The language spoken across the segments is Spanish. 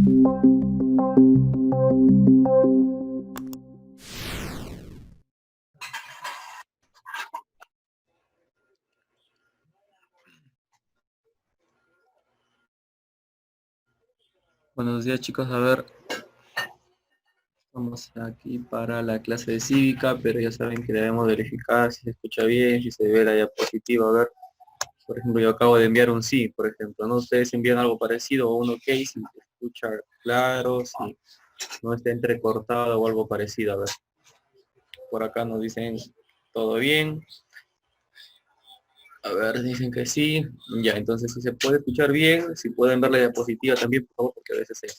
Buenos días, chicos. A ver, estamos aquí para la clase de cívica, pero ya saben que debemos verificar si se escucha bien, si se ve la diapositiva. A ver, por ejemplo, yo acabo de enviar un sí, por ejemplo, ¿no? Ustedes envían algo parecido o un ok, si se escucha claro, si no está entrecortado o algo parecido. A ver, por acá nos dicen todo bien. A ver, dicen que sí. Ya, entonces si se puede escuchar bien, si pueden ver la diapositiva también, por favor, porque a veces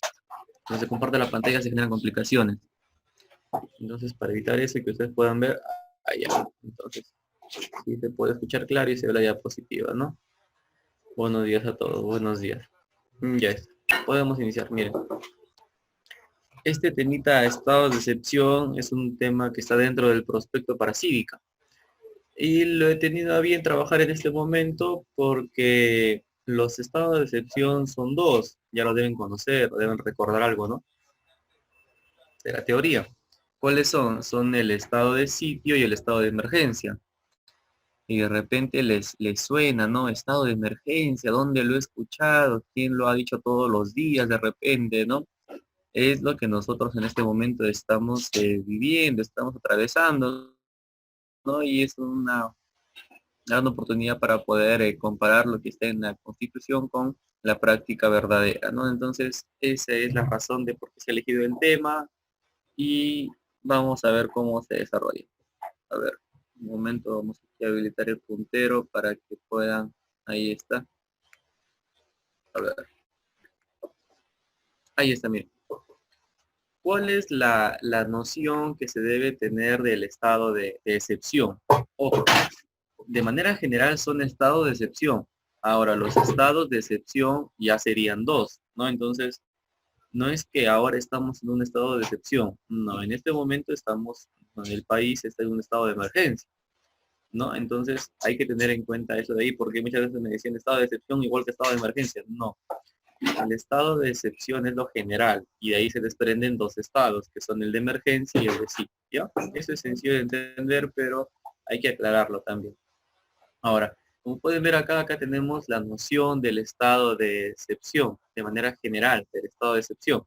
cuando se comparte la pantalla se generan complicaciones. Entonces, para evitar eso y que ustedes puedan ver, allá. Entonces, sí se puede escuchar claro y se ve la diapositiva, ¿no? Buenos días a todos, buenos días. Ya está. Podemos iniciar, miren. Este temita estados de excepción es un tema que está dentro del prospecto para cívica. Y lo he tenido a bien trabajar en este momento porque los estados de excepción son dos. Ya lo deben conocer, deben recordar algo, ¿no? De la teoría. ¿Cuáles son? Son el estado de sitio y el estado de emergencia. Y de repente les suena, ¿no? Estado de emergencia, ¿dónde lo he escuchado? ¿Quién lo ha dicho todos los días de repente, ¿no? Es lo que nosotros en este momento estamos viviendo, estamos atravesando, ¿no? Y es una gran oportunidad para poder comparar lo que está en la Constitución con la práctica verdadera, ¿no? Entonces, esa es la razón de por qué se ha elegido el tema y vamos a ver cómo se desarrolla. A ver, un momento, vamos aquí a habilitar el puntero para que puedan, ahí está, a ver, ahí está, miren. ¿Cuál es la noción que se debe tener del estado de excepción? Ojo, de manera general son estados de excepción. Ahora, los estados de excepción ya serían dos, ¿no? Entonces, no es que ahora estamos en un estado de excepción, no, en este momento estamos, en el país está en un estado de emergencia. ¿No? Entonces hay que tener en cuenta eso de ahí, porque muchas veces me decían estado de excepción igual que estado de emergencia. No, el estado de excepción es lo general y de ahí se desprenden dos estados, que son el de emergencia y el de sitio. ¿Ya? Eso es sencillo de entender, pero hay que aclararlo también. Ahora, como pueden ver acá, acá tenemos la noción del estado de excepción, de manera general, del estado de excepción.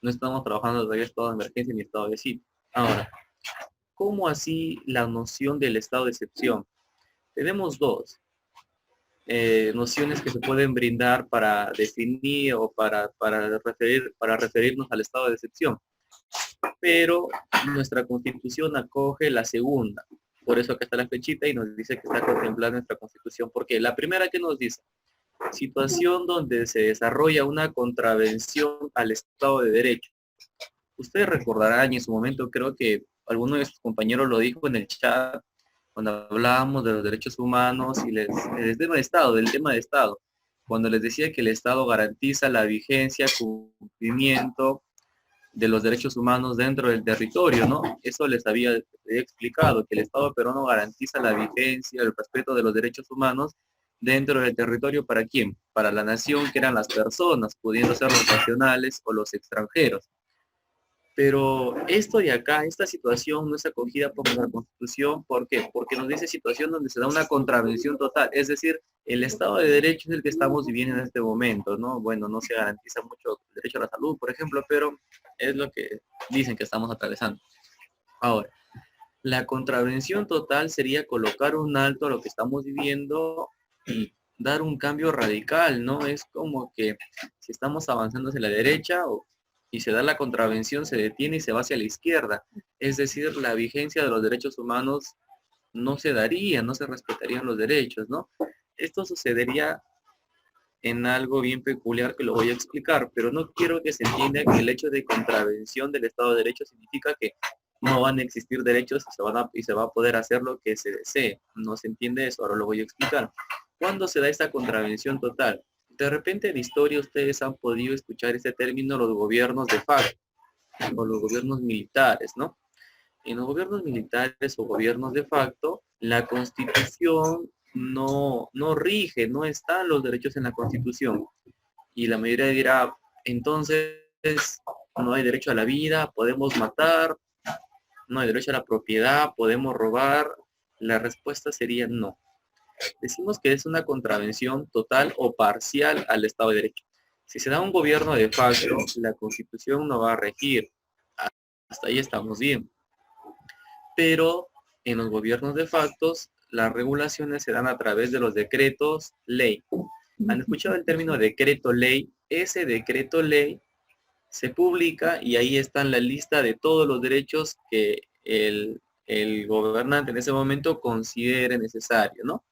No estamos trabajando todavía estado de emergencia ni estado de sitio. Ahora, ¿cómo así la noción del estado de excepción? Tenemos dos nociones que se pueden brindar para definir o para referirnos al estado de excepción. Pero nuestra constitución acoge la segunda. Por eso acá está la flechita y nos dice que está contemplada nuestra constitución. Porque la primera que nos dice, situación donde se desarrolla una contravención al Estado de Derecho. Ustedes recordarán, y en su momento creo que alguno de sus compañeros lo dijo en el chat, cuando hablábamos de los derechos humanos y del tema de Estado, cuando les decía que el Estado garantiza la vigencia, cumplimiento de los derechos humanos dentro del territorio, ¿no? Eso les había explicado, que el Estado peruano garantiza la vigencia, el respeto de los derechos humanos dentro del territorio. ¿Para quién? Para la nación, que eran las personas, pudiendo ser los nacionales o los extranjeros. Pero esto de acá, esta situación no es acogida por la Constitución. ¿Por qué? Porque nos dice situación donde se da una contravención total. Es decir, el Estado de Derecho es el que estamos viviendo en este momento, ¿no? Bueno, no se garantiza mucho el derecho a la salud, por ejemplo, pero es lo que dicen que estamos atravesando. Ahora, la contravención total sería colocar un alto a lo que estamos viviendo y dar un cambio radical, ¿no? Es como que si estamos avanzando hacia la derecha y se da la contravención, se detiene y se va hacia la izquierda. Es decir, la vigencia de los derechos humanos no se daría, no se respetarían los derechos, ¿no? Esto sucedería en algo bien peculiar que lo voy a explicar, pero no quiero que se entienda que el hecho de contravención del Estado de Derecho significa que no van a existir derechos y se va a poder hacer lo que se desee. No se entiende eso, ahora lo voy a explicar. ¿Cuándo se da esta contravención total? De repente en la historia ustedes han podido escuchar este término, los gobiernos de facto o los gobiernos militares, ¿no? En los gobiernos militares o gobiernos de facto, la Constitución no rige, no están los derechos en la Constitución. Y la mayoría dirá, Entonces, no hay derecho a la vida, podemos matar, no hay derecho a la propiedad, podemos robar. La respuesta sería no. Decimos que es una contravención total o parcial al Estado de Derecho. Si se da un gobierno de facto, la Constitución no va a regir. Hasta ahí estamos bien. Pero en los gobiernos de factos, las regulaciones se dan a través de los decretos ley. ¿Han escuchado el término decreto ley? Ese decreto ley se publica y ahí está en la lista de todos los derechos que el gobernante en ese momento considere necesario, ¿no?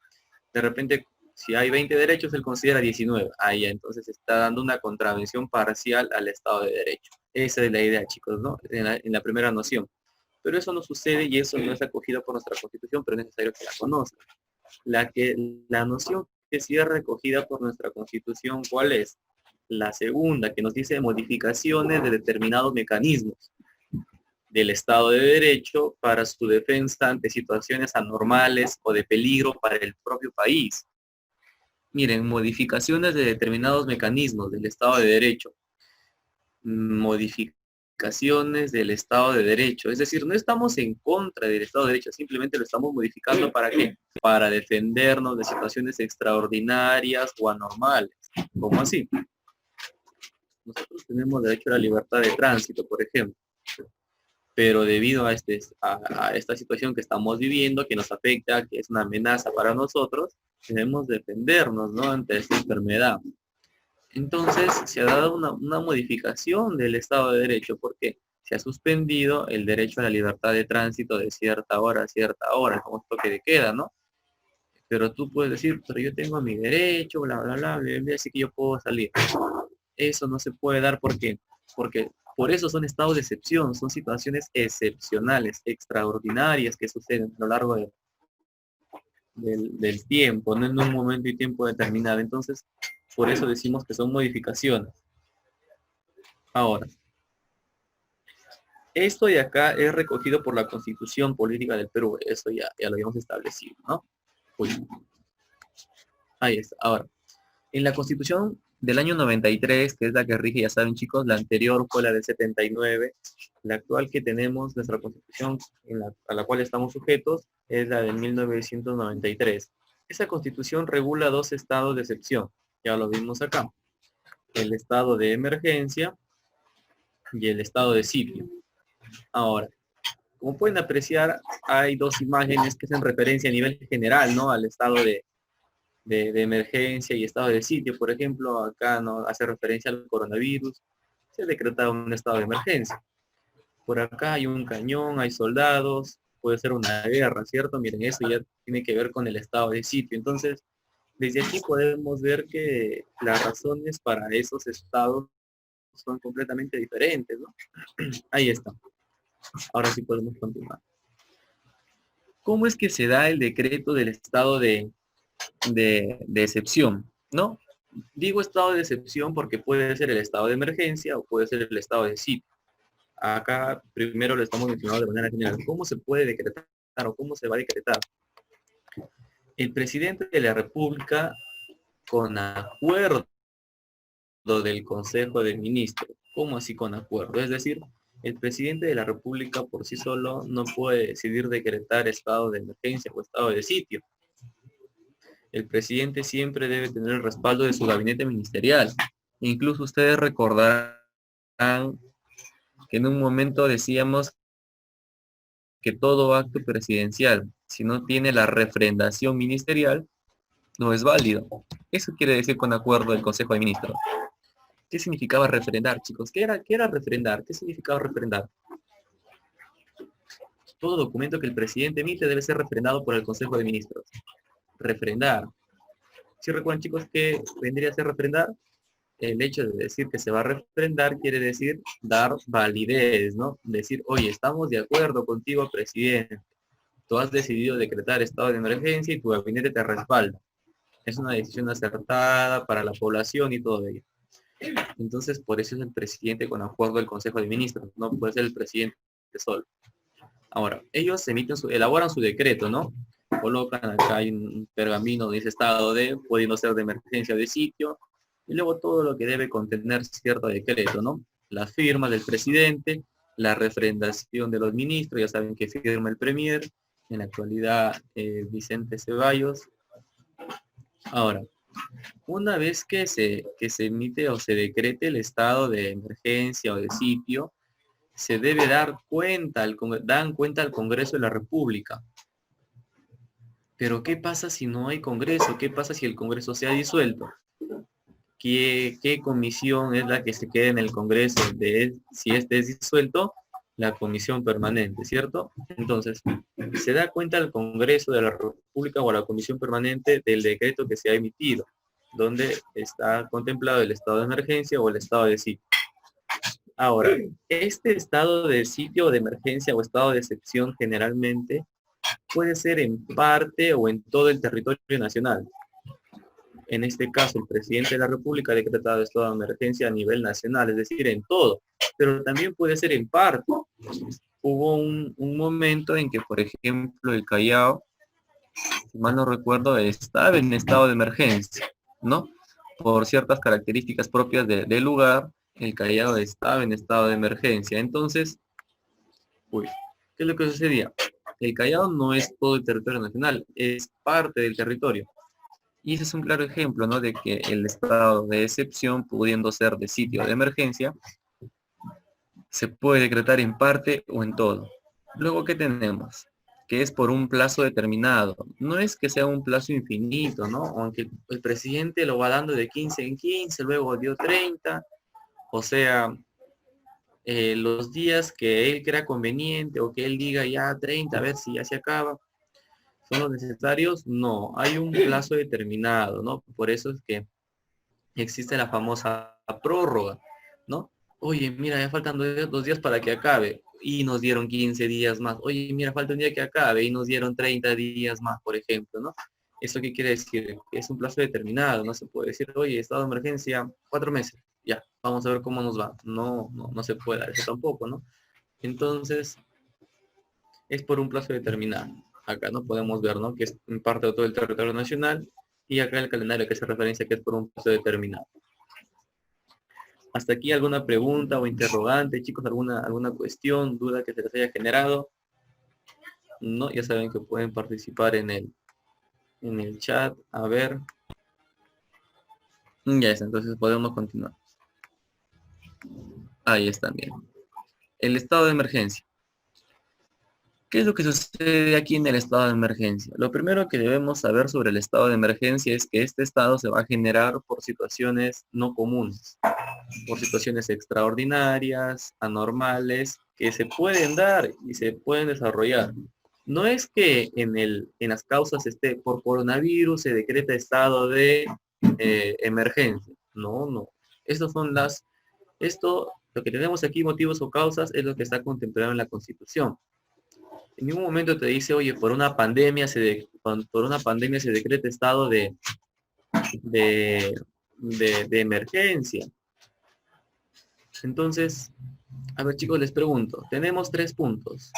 De repente, si hay 20 derechos, él considera 19. Ahí entonces está dando una contravención parcial al Estado de Derecho. Esa es la idea, chicos, ¿no? En la primera noción. Pero eso no sucede y eso no es acogido por nuestra Constitución, pero es necesario que la conozcan. La noción que sí es recogida por nuestra Constitución, ¿cuál es? La segunda, que nos dice modificaciones de determinados mecanismos del Estado de Derecho para su defensa ante situaciones anormales o de peligro para el propio país. Miren, modificaciones de determinados mecanismos del Estado de Derecho. Modificaciones del Estado de Derecho. Es decir, no estamos en contra del Estado de Derecho, simplemente lo estamos modificando ¿para qué? Para defendernos de situaciones extraordinarias o anormales. ¿Cómo así? Nosotros tenemos derecho a la libertad de tránsito, por ejemplo. Pero debido a esta situación que estamos viviendo, que nos afecta, que es una amenaza para nosotros, debemos defendernos, ¿no? Ante esta enfermedad. Entonces, se ha dado una modificación del Estado de Derecho, porque se ha suspendido el derecho a la libertad de tránsito de cierta hora a cierta hora, como toque de queda, ¿no? Pero tú puedes decir, pero yo tengo mi derecho, bla, bla, bla, bla, bla, así que yo puedo salir. Eso no se puede dar porque por eso son estados de excepción, son situaciones excepcionales, extraordinarias que suceden a lo largo del tiempo, no en un momento y tiempo determinado. Entonces, por eso decimos que son modificaciones. Ahora, esto de acá es recogido por la Constitución Política del Perú, eso ya lo habíamos establecido, ¿no? Uy, ahí está. Ahora, en la Constitución del año 93, que es la que rige, ya saben chicos, la anterior fue la del 79, la actual que tenemos, nuestra Constitución a la cual estamos sujetos, es la de 1993. Esa Constitución regula dos estados de excepción, ya lo vimos acá, el estado de emergencia y el estado de sitio. Ahora, como pueden apreciar, hay dos imágenes que hacen referencia a nivel general, ¿no? Al estado de emergencia y estado de sitio. Por ejemplo, acá no hace referencia al coronavirus, se ha decretado un estado de emergencia. Por acá hay un cañón, hay soldados, puede ser una guerra, ¿cierto? Miren, eso ya tiene que ver con el estado de sitio. Entonces, desde aquí podemos ver que las razones para esos estados son completamente diferentes, ¿no? Ahí está. Ahora sí podemos continuar. ¿Cómo es que se da el decreto del estado de excepción? ¿No? Digo estado de excepción porque puede ser el estado de emergencia o puede ser el estado de sitio. Acá primero lo estamos mencionando de manera general. ¿Cómo se puede decretar o cómo se va a decretar? El presidente de la República, con acuerdo del Consejo de Ministros. ¿Cómo así con acuerdo? Es decir, el presidente de la República por sí solo no puede decidir decretar estado de emergencia o estado de sitio. El presidente siempre debe tener el respaldo de su gabinete ministerial. Incluso ustedes recordarán que en un momento decíamos que todo acto presidencial, si no tiene la refrendación ministerial, no es válido. Eso quiere decir con acuerdo del Consejo de Ministros. ¿Qué significaba refrendar, chicos? ¿Qué era refrendar? ¿Qué significaba refrendar? Todo documento que el presidente emite debe ser refrendado por el Consejo de Ministros. Refrendar. ¿Sí recuerdan, chicos, qué vendría a ser refrendar? El hecho de decir que se va a refrendar quiere decir dar validez, ¿no? Decir, oye, estamos de acuerdo contigo, presidente. Tú has decidido decretar estado de emergencia y tu gabinete te respalda. Es una decisión acertada para la población y todo ello. Entonces, por eso es el presidente con acuerdo del Consejo de Ministros, no puede ser el presidente solo. Ahora, ellos elaboran su decreto, ¿no? Colocan acá hay un pergamino de ese estado de, pudiendo ser de emergencia o de sitio, y luego todo lo que debe contener cierto decreto, ¿no? La firma del presidente, la refrendación de los ministros, ya saben que firma el premier, en la actualidad Vicente Ceballos. Ahora, una vez que se emite o se decrete el estado de emergencia o de sitio, se debe dar cuenta, dan cuenta al Congreso de la República. Pero ¿qué pasa si no hay Congreso? ¿Qué pasa si el Congreso se ha disuelto? ¿Qué comisión es la que se queda en el Congreso si este es disuelto? La comisión permanente, ¿cierto? Entonces, se da cuenta el Congreso de la República o la comisión permanente del decreto que se ha emitido, donde está contemplado el estado de emergencia o el estado de sitio. Ahora, este estado de sitio o de emergencia o estado de excepción generalmente puede ser en parte o en todo el territorio nacional. En este caso, el presidente de la República ha decretado estado de emergencia a nivel nacional, es decir, en todo, pero también puede ser en parte. Hubo un momento en que, por ejemplo, el Callao, si mal no recuerdo, estaba en estado de emergencia, ¿no? Por ciertas características propias del lugar, el Callao estaba en estado de emergencia. Entonces, uy, ¿qué es lo que sucedía? El Callao no es todo el territorio nacional, es parte del territorio. Y ese es un claro ejemplo, ¿no? De que el estado de excepción, pudiendo ser de sitio de emergencia, se puede decretar en parte o en todo. Luego, ¿qué tenemos? Que es por un plazo determinado. No es que sea un plazo infinito, ¿no? Aunque el presidente lo va dando de 15 en 15, luego dio 30, o sea, los días que él crea conveniente o que él diga ya 30, a ver si ya se acaba, son los necesarios. No, hay un plazo determinado, ¿no? Por eso es que existe la famosa prórroga, ¿no? Oye, mira, ya faltan 2 días para que acabe y nos dieron 15 días más. Oye, mira, falta un día que acabe y nos dieron 30 días más, por ejemplo, ¿no? ¿Eso qué quiere decir? Es un plazo determinado, no se puede decir, oye, estado de emergencia, 4 meses, ya, vamos a ver cómo nos va. No, no, no se puede dar eso tampoco, ¿no? Entonces, es por un plazo determinado. Acá no podemos ver, ¿no? Que es en parte de todo el territorio nacional y acá el calendario que hace referencia que es por un plazo determinado. Hasta aquí alguna pregunta o interrogante, chicos, alguna cuestión, duda que se les haya generado. No, ya saben que pueden participar en el chat. A ver. Ya está, entonces podemos continuar. Ahí está bien. El estado de emergencia. ¿Qué es lo que sucede aquí en el estado de emergencia? Lo primero que debemos saber sobre el estado de emergencia es que este estado se va a generar por situaciones no comunes, por situaciones extraordinarias, anormales, que se pueden dar y se pueden desarrollar. No es que en las causas esté por coronavirus se decreta estado de emergencia. No, no. Lo que tenemos aquí, motivos o causas, es lo que está contemplado en la Constitución. En ningún momento te dice, oye, por una pandemia se decreta estado de, de emergencia. Entonces, a ver chicos, les pregunto, tenemos 3 puntos.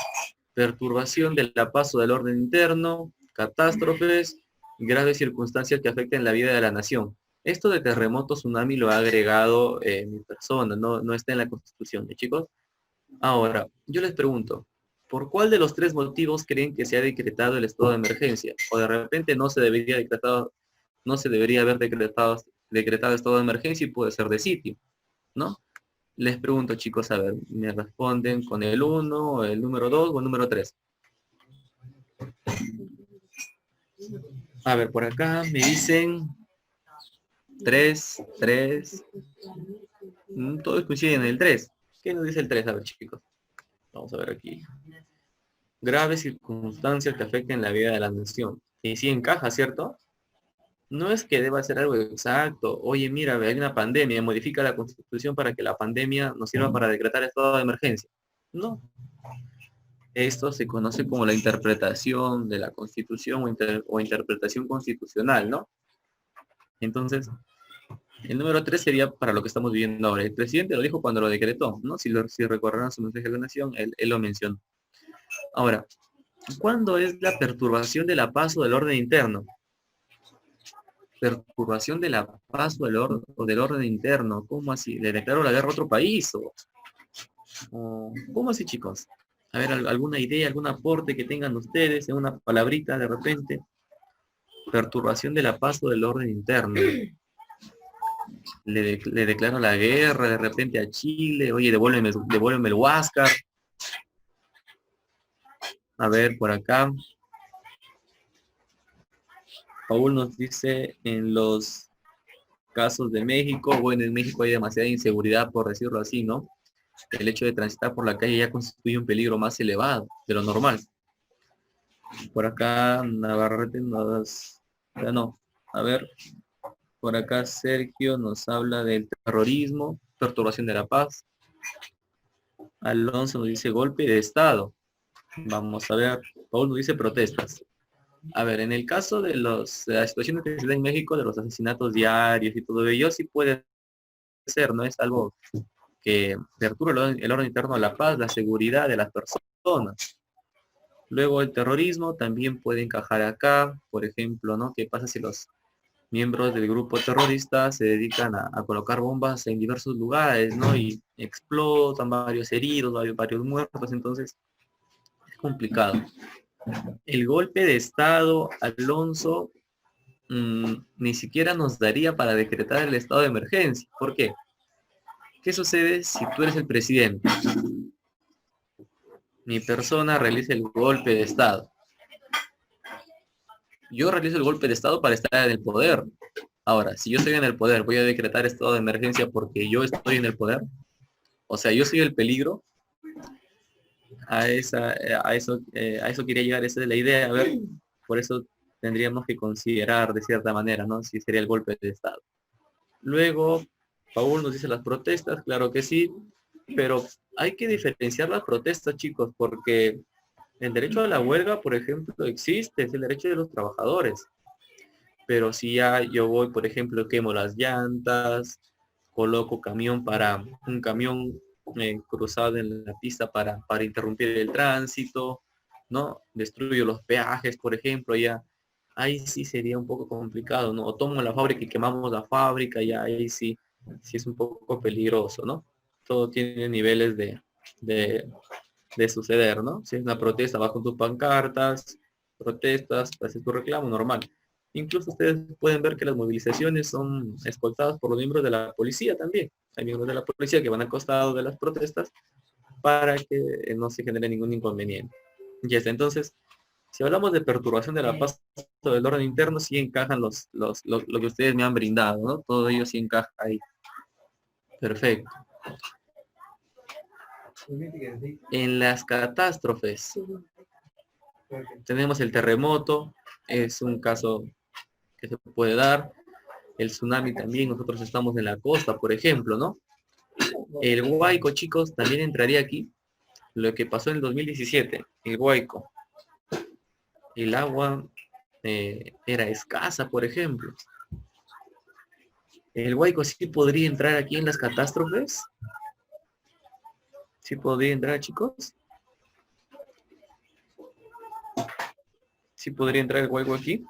Perturbación del paso del orden interno, catástrofes, graves circunstancias que afecten la vida de la nación. Esto de terremoto, tsunami lo ha agregado mi persona, no está en la Constitución, chicos. Ahora, yo les pregunto, ¿por cuál de los 3 motivos creen que se ha decretado el estado de emergencia? O de repente no se debería haber decretado estado de emergencia y puede ser de sitio, ¿no? Les pregunto, chicos, a ver, me responden con el 1, el número 2 o el número 3. A ver, por acá me dicen 3, 3. Todos coinciden en el 3. ¿Qué nos dice el 3? A ver, chicos. Vamos a ver aquí. Graves circunstancias que afecten la vida de la nación. Y sí encaja, ¿cierto? No es que deba ser algo exacto. Oye, mira, hay una pandemia, modifica la Constitución para que la pandemia nos sirva para decretar estado de emergencia. No. Esto se conoce como la interpretación de la Constitución o interpretación constitucional, ¿no? Entonces, el número 3 sería para lo que estamos viviendo ahora. El presidente lo dijo cuando lo decretó, ¿no? Si recordarán su mensaje a la nación, él lo mencionó. Ahora, ¿cuándo es la perturbación de la paz o del orden interno? Perturbación de la paz o del orden interno. ¿Cómo así? ¿Le declaro la guerra a otro país? ¿Cómo así, chicos? A ver, alguna idea, algún aporte que tengan ustedes en una palabrita de repente. Perturbación de la paz o del orden interno. Le declaro la guerra de repente a Chile. Oye, devuélveme el Huáscar. A ver, por acá. Paul nos dice en los casos de México, bueno, en México hay demasiada inseguridad, por decirlo así, ¿no? El hecho de transitar por la calle ya constituye un peligro más elevado de lo normal. Por acá, Navarrete ya no. A ver, por acá Sergio nos habla del terrorismo, perturbación de la paz. Alonso nos dice golpe de Estado. Vamos a ver, Paul nos dice protestas. A ver, en el caso de de las situaciones que se da en México, de los asesinatos diarios y todo ello, sí puede ser, ¿no? Es algo que perturba el orden interno, la paz, la seguridad de las personas. Luego el terrorismo también puede encajar acá, por ejemplo, ¿no? ¿Qué pasa si los miembros del grupo terrorista se dedican a colocar bombas en diversos lugares, ¿no? Y explotan varios heridos, varios muertos, entonces es complicado. El golpe de Estado, Alonso, ni siquiera nos daría para decretar el estado de emergencia. ¿Por qué? ¿Qué sucede si tú eres el presidente? Mi persona realiza el golpe de Estado. Yo realizo el golpe de Estado para estar en el poder. Ahora, si yo estoy en el poder, voy a decretar estado de emergencia porque yo estoy en el poder. O sea, yo soy el peligro. A eso quería llegar, esa es la idea. A ver, por eso tendríamos que considerar de cierta manera, ¿no? Si sería el golpe de Estado. Luego, Paul nos dice las protestas, claro que sí, pero hay que diferenciar las protestas, chicos, porque el derecho a la huelga, por ejemplo, existe, es el derecho de los trabajadores. Pero si ya yo voy, por ejemplo, quemo las llantas, coloco un camión cruzado en la pista para interrumpir el tránsito, ¿no? Destruyo los peajes, por ejemplo, ya ahí sí sería un poco complicado, ¿no? O tomo la fábrica y quemamos la fábrica, ya ahí sí es un poco peligroso, ¿no? Todo tiene niveles de, de suceder, ¿no? Si es una protesta, vas con tus pancartas, protestas, haces tu reclamo, normal. Incluso ustedes pueden ver que las movilizaciones son escoltadas por los miembros de la policía también. Hay miembros de la policía que van al costado de las protestas para que no se genere ningún inconveniente. Y está, entonces, si hablamos de perturbación de la paz o del orden interno, sí encajan lo que ustedes me han brindado, ¿no? Todo ello sí encaja ahí. Perfecto. En las catástrofes, tenemos el terremoto, es un caso que se puede dar. El tsunami también, nosotros estamos en la costa, por ejemplo, ¿no? El Huayco, chicos, también entraría aquí. Lo que pasó en el 2017, el Huayco. El agua era escasa, por ejemplo. El Huayco sí podría entrar aquí en las catástrofes. Sí podría entrar, chicos. Sí podría entrar el Huayco aquí.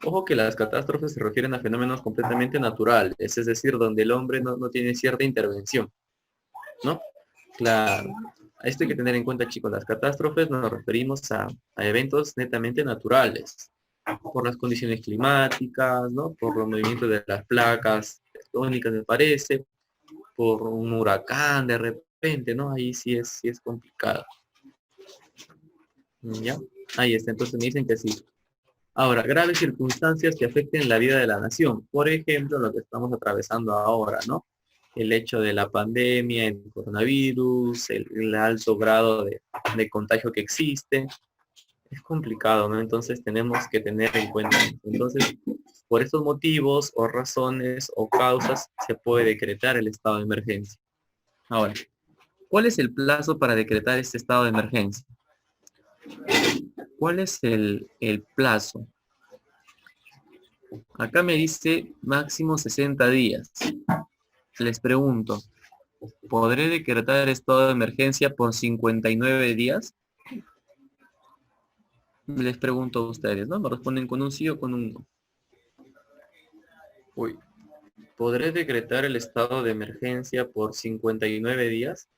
Ojo que las catástrofes se refieren a fenómenos completamente naturales, es decir, donde el hombre no tiene cierta intervención, ¿no? Claro. Esto hay que tener en cuenta, chicos. Las catástrofes nos referimos a eventos netamente naturales, por las condiciones climáticas, ¿no? Por los movimientos de las placas tectónicas, me parece, por un huracán de repente, ¿no? Ahí sí es complicado. ¿Ya? Ahí está. Entonces me dicen que sí. Ahora, graves circunstancias que afecten la vida de la nación. Por ejemplo, lo que estamos atravesando ahora, ¿no? El hecho de la pandemia, el coronavirus, el alto grado de contagio que existe. Es complicado, ¿no? Entonces tenemos que tener en cuenta. Entonces, por estos motivos o razones o causas se puede decretar el estado de emergencia. Ahora, ¿cuál es el plazo para decretar este estado de emergencia? ¿Cuál es el plazo? Acá me dice máximo 60 días. Les pregunto, ¿podré decretar estado de emergencia por 59 días? Les pregunto a ustedes, ¿no? Me responden con un sí o con un no. Uy, ¿podré decretar el estado de emergencia por 59 días?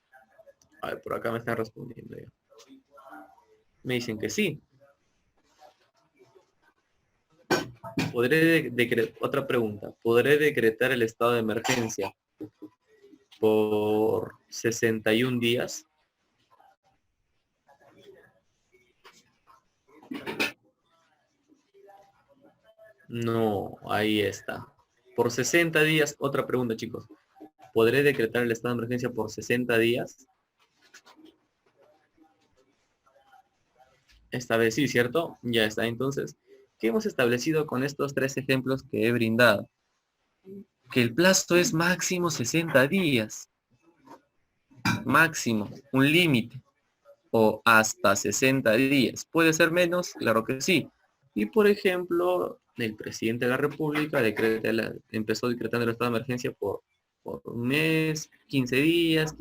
A ver, por acá me están respondiendo ya. Me dicen que sí. Otra pregunta. ¿Podré decretar el estado de emergencia por 61 días? No, ahí está. Por 60 días, otra pregunta, chicos. ¿Podré decretar el estado de emergencia por 60 días? Esta vez sí, ¿cierto? Ya está. Entonces, ¿qué hemos establecido con estos tres ejemplos que he brindado? Que el plazo es máximo 60 días. Máximo, un límite. O hasta 60 días. ¿Puede ser menos? Claro que sí. Y por ejemplo, el presidente de la República empezó decretando el estado de emergencia por un mes, 15 días,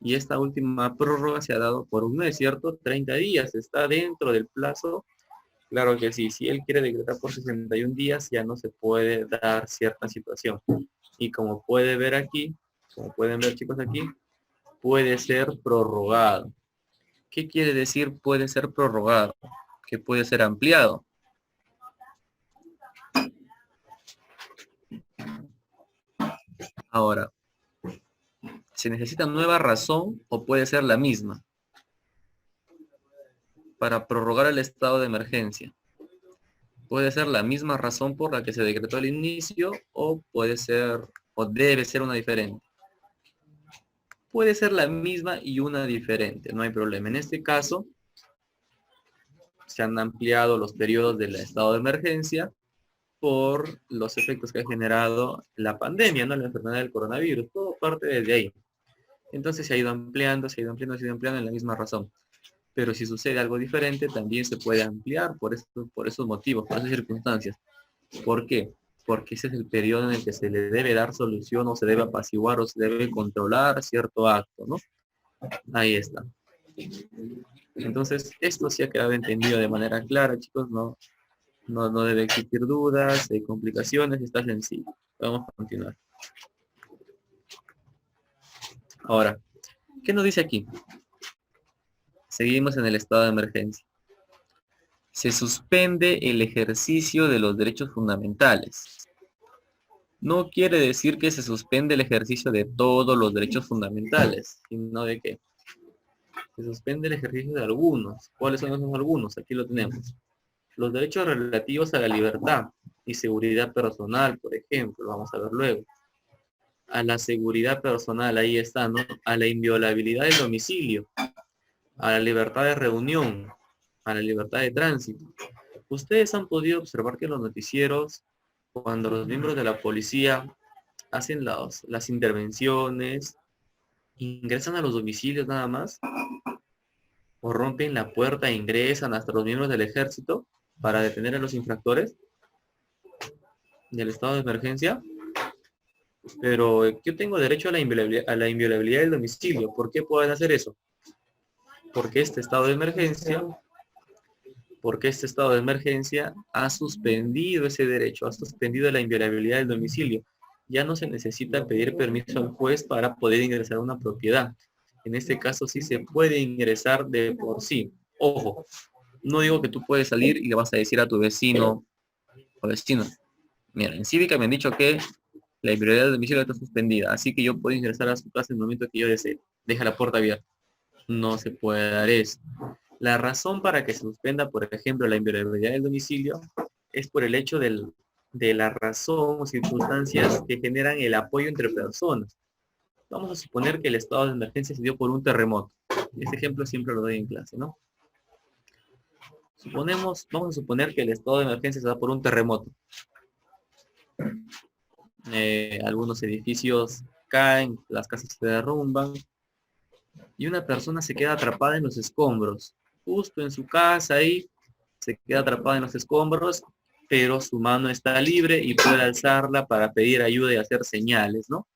y esta última prórroga se ha dado por un mes, ¿cierto? 30 días, está dentro del plazo. Claro que sí, si él quiere decretar por 61 días, ya no se puede dar cierta situación. Y como puede ver aquí, como pueden ver chicos aquí, puede ser prorrogado. ¿Qué quiere decir puede ser prorrogado? Que puede ser ampliado. Ahora, ¿se necesita nueva razón o puede ser la misma para prorrogar el estado de emergencia? Puede ser la misma razón por la que se decretó al inicio o puede ser o debe ser una diferente. Puede ser la misma y una diferente, no hay problema. En este caso, se han ampliado los periodos del estado de emergencia por los efectos que ha generado la pandemia, ¿no? La enfermedad del coronavirus, todo parte desde ahí. Entonces se ha ido ampliando, se ha ido ampliando, se ha ido ampliando en la misma razón. Pero si sucede algo diferente, también se puede ampliar por esos motivos, por esas circunstancias. ¿Por qué? Porque ese es el periodo en el que se le debe dar solución o se debe apaciguar o se debe controlar cierto acto, ¿no? Ahí está. Entonces, esto sí ha quedado entendido de manera clara, chicos, no debe existir dudas, complicaciones, está sencillo. Vamos a continuar. Ahora, ¿qué nos dice aquí? Seguimos en el estado de emergencia. Se suspende el ejercicio de los derechos fundamentales. No quiere decir que se suspende el ejercicio de todos los derechos fundamentales, sino de que se suspende el ejercicio de algunos. ¿Cuáles son esos algunos? Aquí lo tenemos. Los derechos relativos a la libertad y seguridad personal, por ejemplo, vamos a ver luego. A la seguridad personal, ahí está, ¿no? A la inviolabilidad del domicilio, a la libertad de reunión, a la libertad de tránsito. Ustedes han podido observar que en los noticieros, cuando los miembros de la policía hacen las intervenciones, ingresan a los domicilios nada más, o rompen la puerta e ingresan hasta los miembros del ejército para detener a los infractores del estado de emergencia. Pero yo tengo derecho a la inviolabilidad del domicilio. ¿Por qué pueden hacer eso? Porque este estado de emergencia ha suspendido ese derecho, ha suspendido la inviolabilidad del domicilio. Ya no se necesita pedir permiso al juez para poder ingresar a una propiedad. En este caso sí se puede ingresar de por sí. Ojo, no digo que tú puedes salir y le vas a decir a tu vecino o vecino, mira, en Cívica me han dicho que la inviolabilidad del domicilio está suspendida, así que yo puedo ingresar a su casa en el momento que yo desee. Deja la puerta abierta. No se puede dar eso. La razón para que se suspenda, por ejemplo, la inviolabilidad del domicilio es por el hecho de la razón o circunstancias que generan el apoyo entre personas. Vamos a suponer que el estado de emergencia se dio por un terremoto. Este ejemplo siempre lo doy en clase, ¿no? Vamos a suponer que el estado de emergencia se da por un terremoto. Algunos edificios caen, las casas se derrumban y una persona se queda atrapada en los escombros, justo en su casa ahí, se queda atrapada en los escombros, pero su mano está libre y puede alzarla para pedir ayuda y hacer señales, ¿no?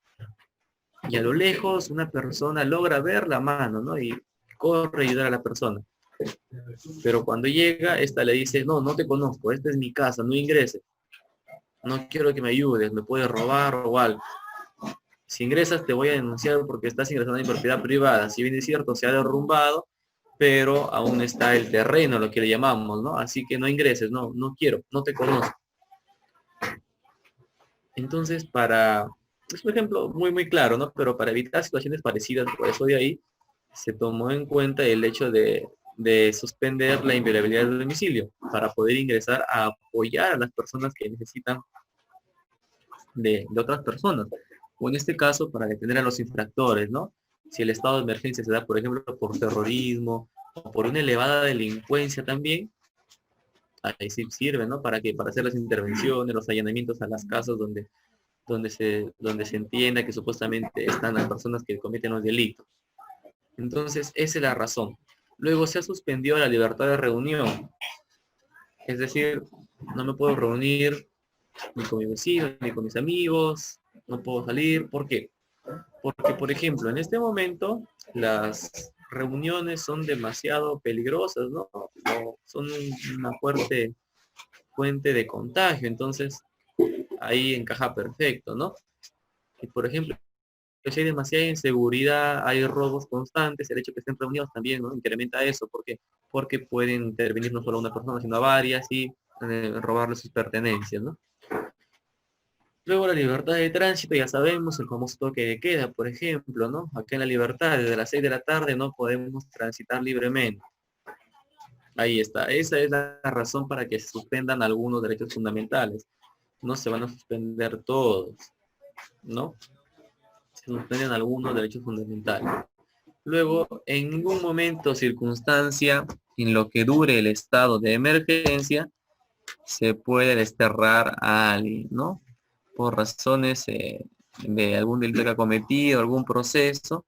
Y a lo lejos una persona logra ver la mano, ¿no? Y corre a ayudar a la persona. Pero cuando llega, esta le dice, no te conozco, esta es mi casa, no ingrese. no quiero que me ayudes, me puedes robar o algo. Si ingresas te voy a denunciar porque estás ingresando en mi propiedad privada. Si bien es cierto, se ha derrumbado, pero aún está el terreno, lo que le llamamos, ¿no? Así que no ingreses, no quiero, no te conozco. Entonces, es un ejemplo muy claro, ¿no? Pero para evitar situaciones parecidas, por eso de ahí, se tomó en cuenta el hecho de suspender la inviolabilidad del domicilio para poder ingresar a apoyar a las personas que necesitan de otras personas. O en este caso, para detener a los infractores, ¿no? Si el estado de emergencia se da, por ejemplo, por terrorismo o por una elevada delincuencia también, ahí sí sirve, ¿no? Para hacer las intervenciones, los allanamientos a las casas donde se entienda que supuestamente están las personas que cometen los delitos. Entonces, esa es la razón. Luego se ha suspendido la libertad de reunión. Es decir, no me puedo reunir ni con mis vecinos, ni con mis amigos, no puedo salir. ¿Por qué? Porque, por ejemplo, en este momento las reuniones son demasiado peligrosas, ¿no? Son una fuerte fuente de contagio, entonces ahí encaja perfecto, ¿no? Y, por ejemplo, si hay demasiada inseguridad, hay robos constantes, el hecho de que estén reunidos también, ¿no? Incrementa eso. ¿Por qué? Porque pueden intervenir no solo una persona, sino a varias y robarle sus pertenencias, ¿no? Luego la libertad de tránsito, ya sabemos, el famoso toque de queda, por ejemplo, ¿no? Acá en la libertad, desde las 6 de la tarde no podemos transitar libremente. Ahí está. Esa es la razón para que se suspendan algunos derechos fundamentales. No se van a suspender todos, ¿no? Se suspenden algunos derechos fundamentales. Luego, en ningún momento o circunstancia en lo que dure el estado de emergencia se puede desterrar a alguien, ¿no? Por razones de algún delito que ha cometido, algún proceso,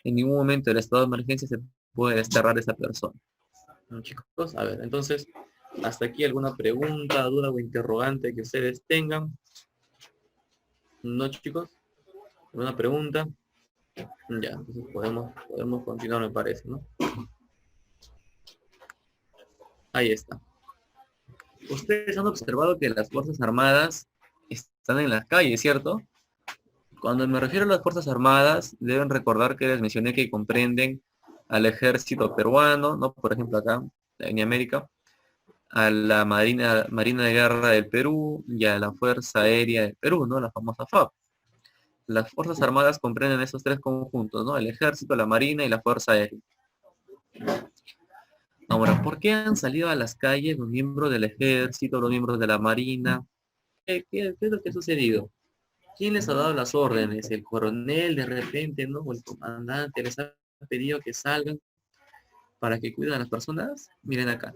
en ningún momento del estado de emergencia se puede desterrar a esa persona. ¿No, chicos? A ver, entonces, hasta aquí alguna pregunta, duda o interrogante que ustedes tengan. ¿No, chicos? ¿Alguna pregunta? Ya, entonces podemos continuar, me parece, ¿no? Ahí está. Ustedes han observado que las Fuerzas Armadas están en las calles, ¿cierto? Cuando me refiero a las Fuerzas Armadas, deben recordar que les mencioné que comprenden al ejército peruano, ¿no? Por ejemplo, acá en América, a la Marina de Guerra del Perú y a la Fuerza Aérea del Perú, ¿no? La famosa FAB. Las Fuerzas Armadas comprenden esos tres conjuntos, ¿no? El ejército, la Marina y la Fuerza Aérea. Ahora, ¿por qué han salido a las calles los miembros del ejército, los miembros de la Marina? ¿Qué es lo que ha sucedido? ¿Quién les ha dado las órdenes? ¿El coronel de repente, no? ¿O el comandante les ha pedido que salgan para que cuiden a las personas? Miren acá.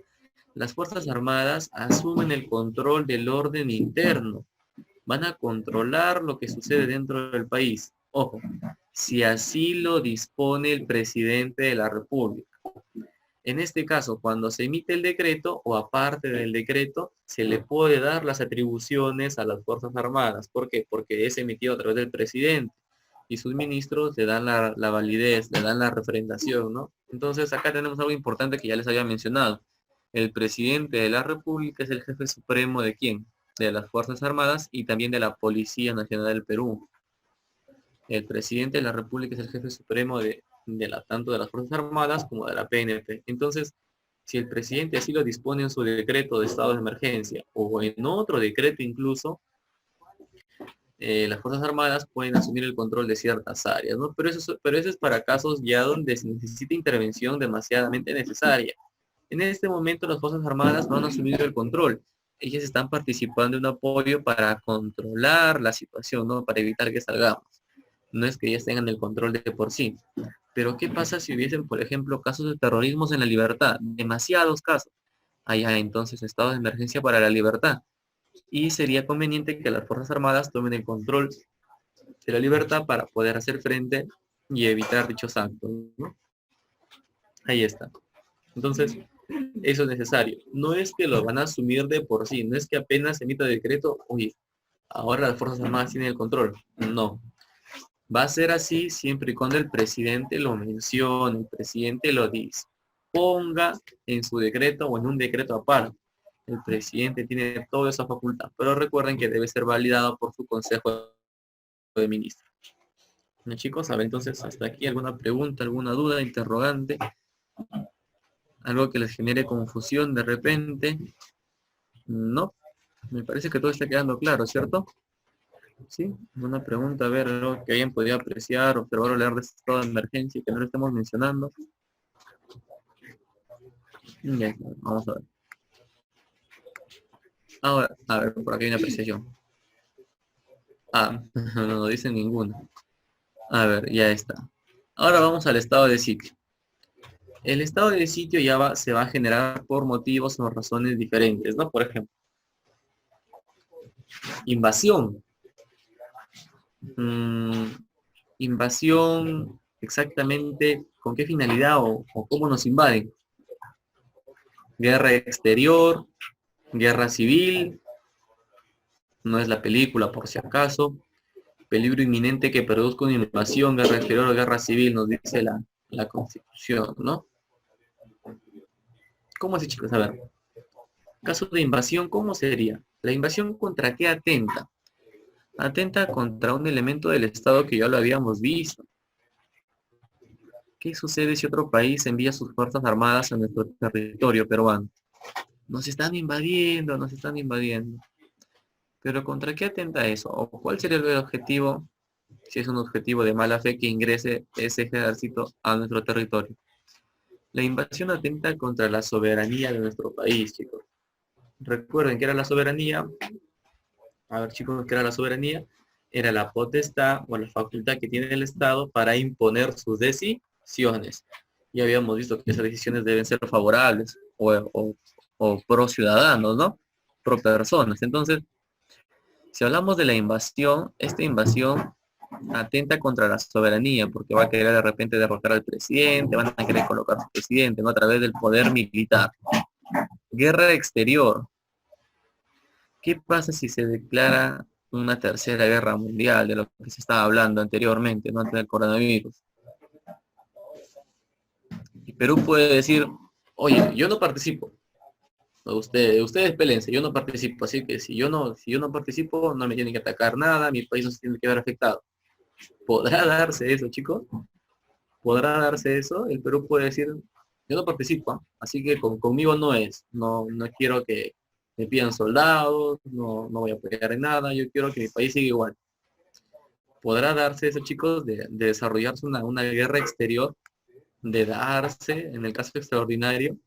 Las Fuerzas Armadas asumen el control del orden interno. Van a controlar lo que sucede dentro del país. Ojo, si así lo dispone el presidente de la República. En este caso, cuando se emite el decreto o aparte del decreto, se le puede dar las atribuciones a las Fuerzas Armadas. ¿Por qué? Porque es emitido a través del presidente y sus ministros le dan la validez, le dan la refrendación, ¿no? Entonces acá tenemos algo importante que ya les había mencionado. El presidente de la República es el jefe supremo ¿de quién? De las Fuerzas Armadas y también de la Policía Nacional del Perú. El presidente de la República es el jefe supremo tanto de las Fuerzas Armadas como de la PNP. Entonces, si el presidente así lo dispone en su decreto de estado de emergencia o en otro decreto incluso, las Fuerzas Armadas pueden asumir el control de ciertas áreas, ¿no? Pero eso es para casos ya donde se necesita intervención demasiadamente necesaria. En este momento las Fuerzas Armadas no han asumido el control. Ellas están participando en un apoyo para controlar la situación, ¿no? Para evitar que salgamos. No es que ellas tengan el control de por sí. Pero ¿qué pasa si hubiesen, por ejemplo, casos de terrorismo en la libertad? Demasiados casos. Allá entonces estado de emergencia para la libertad. Y sería conveniente que las Fuerzas Armadas tomen el control de la libertad para poder hacer frente y evitar dichos actos, ¿no? Ahí está. Entonces, eso es necesario. No es que lo van a asumir de por sí, no es que apenas se emita decreto, oye, ahora las Fuerzas Armadas tienen el control. No. Va a ser así siempre y cuando el presidente lo mencione, el presidente lo disponga en su decreto o en un decreto aparte. El presidente tiene toda esa facultad, pero recuerden que debe ser validado por su consejo de ministros. Bueno, chicos, a ver, entonces, hasta aquí alguna pregunta, alguna duda, interrogante, algo que les genere confusión de repente. No, me parece que todo está quedando claro, ¿cierto? Sí, una pregunta, a ver, algo que alguien podría apreciar, observar o leer de este estado de emergencia y que no lo estemos mencionando. Ya, vamos a ver. Ahora, a ver, por aquí hay una apreciación. Ah, no dice ninguna. A ver, ya está. Ahora vamos al estado de sitio. El estado de sitio se va a generar por motivos o razones diferentes, ¿no? Por ejemplo, invasión. Mm, invasión, exactamente, ¿con qué finalidad o cómo nos invaden? Guerra exterior, guerra civil, no es la película por si acaso. Peligro inminente que produzca una invasión, guerra exterior o guerra civil, nos dice la Constitución, ¿no? ¿Cómo así, chicos? A ver, caso de invasión, ¿cómo sería? ¿La invasión contra qué atenta? Atenta contra un elemento del Estado que ya lo habíamos visto. ¿Qué sucede si otro país envía sus fuerzas armadas a nuestro territorio peruano? Nos están invadiendo, nos están invadiendo. Pero ¿contra qué atenta eso? ¿O cuál sería el objetivo, si es un objetivo de mala fe, que ingrese ese ejército a nuestro territorio? La invasión atenta contra la soberanía de nuestro país, chicos. Recuerden que era la soberanía. A ver, chicos, ¿qué era la soberanía? Era la potestad o la facultad que tiene el Estado para imponer sus decisiones. Ya habíamos visto que esas decisiones deben ser favorables o pro ciudadanos, ¿no? Pro personas. Entonces, si hablamos de la invasión, esta invasión atenta contra la soberanía, porque va a querer de repente derrotar al presidente, van a querer colocar a su presidente, ¿no? A través del poder militar. Guerra exterior. ¿Qué pasa si se declara una tercera guerra mundial, de lo que se estaba hablando anteriormente, no antes del coronavirus? Y Perú puede decir, oye, yo no participo. Ustedes pélense, yo no participo, así que si yo no participo, no me tienen que atacar nada, mi país no se tiene que ver afectado. ¿Podrá darse eso, chicos? ¿Podrá darse eso? El Perú puede decir, yo no participo, así que conmigo no es, no quiero que me pidan soldados, no voy a apoyar en nada, yo quiero que mi país siga igual. ¿Podrá darse eso, chicos, de desarrollarse una guerra exterior, de darse en el caso extraordinario?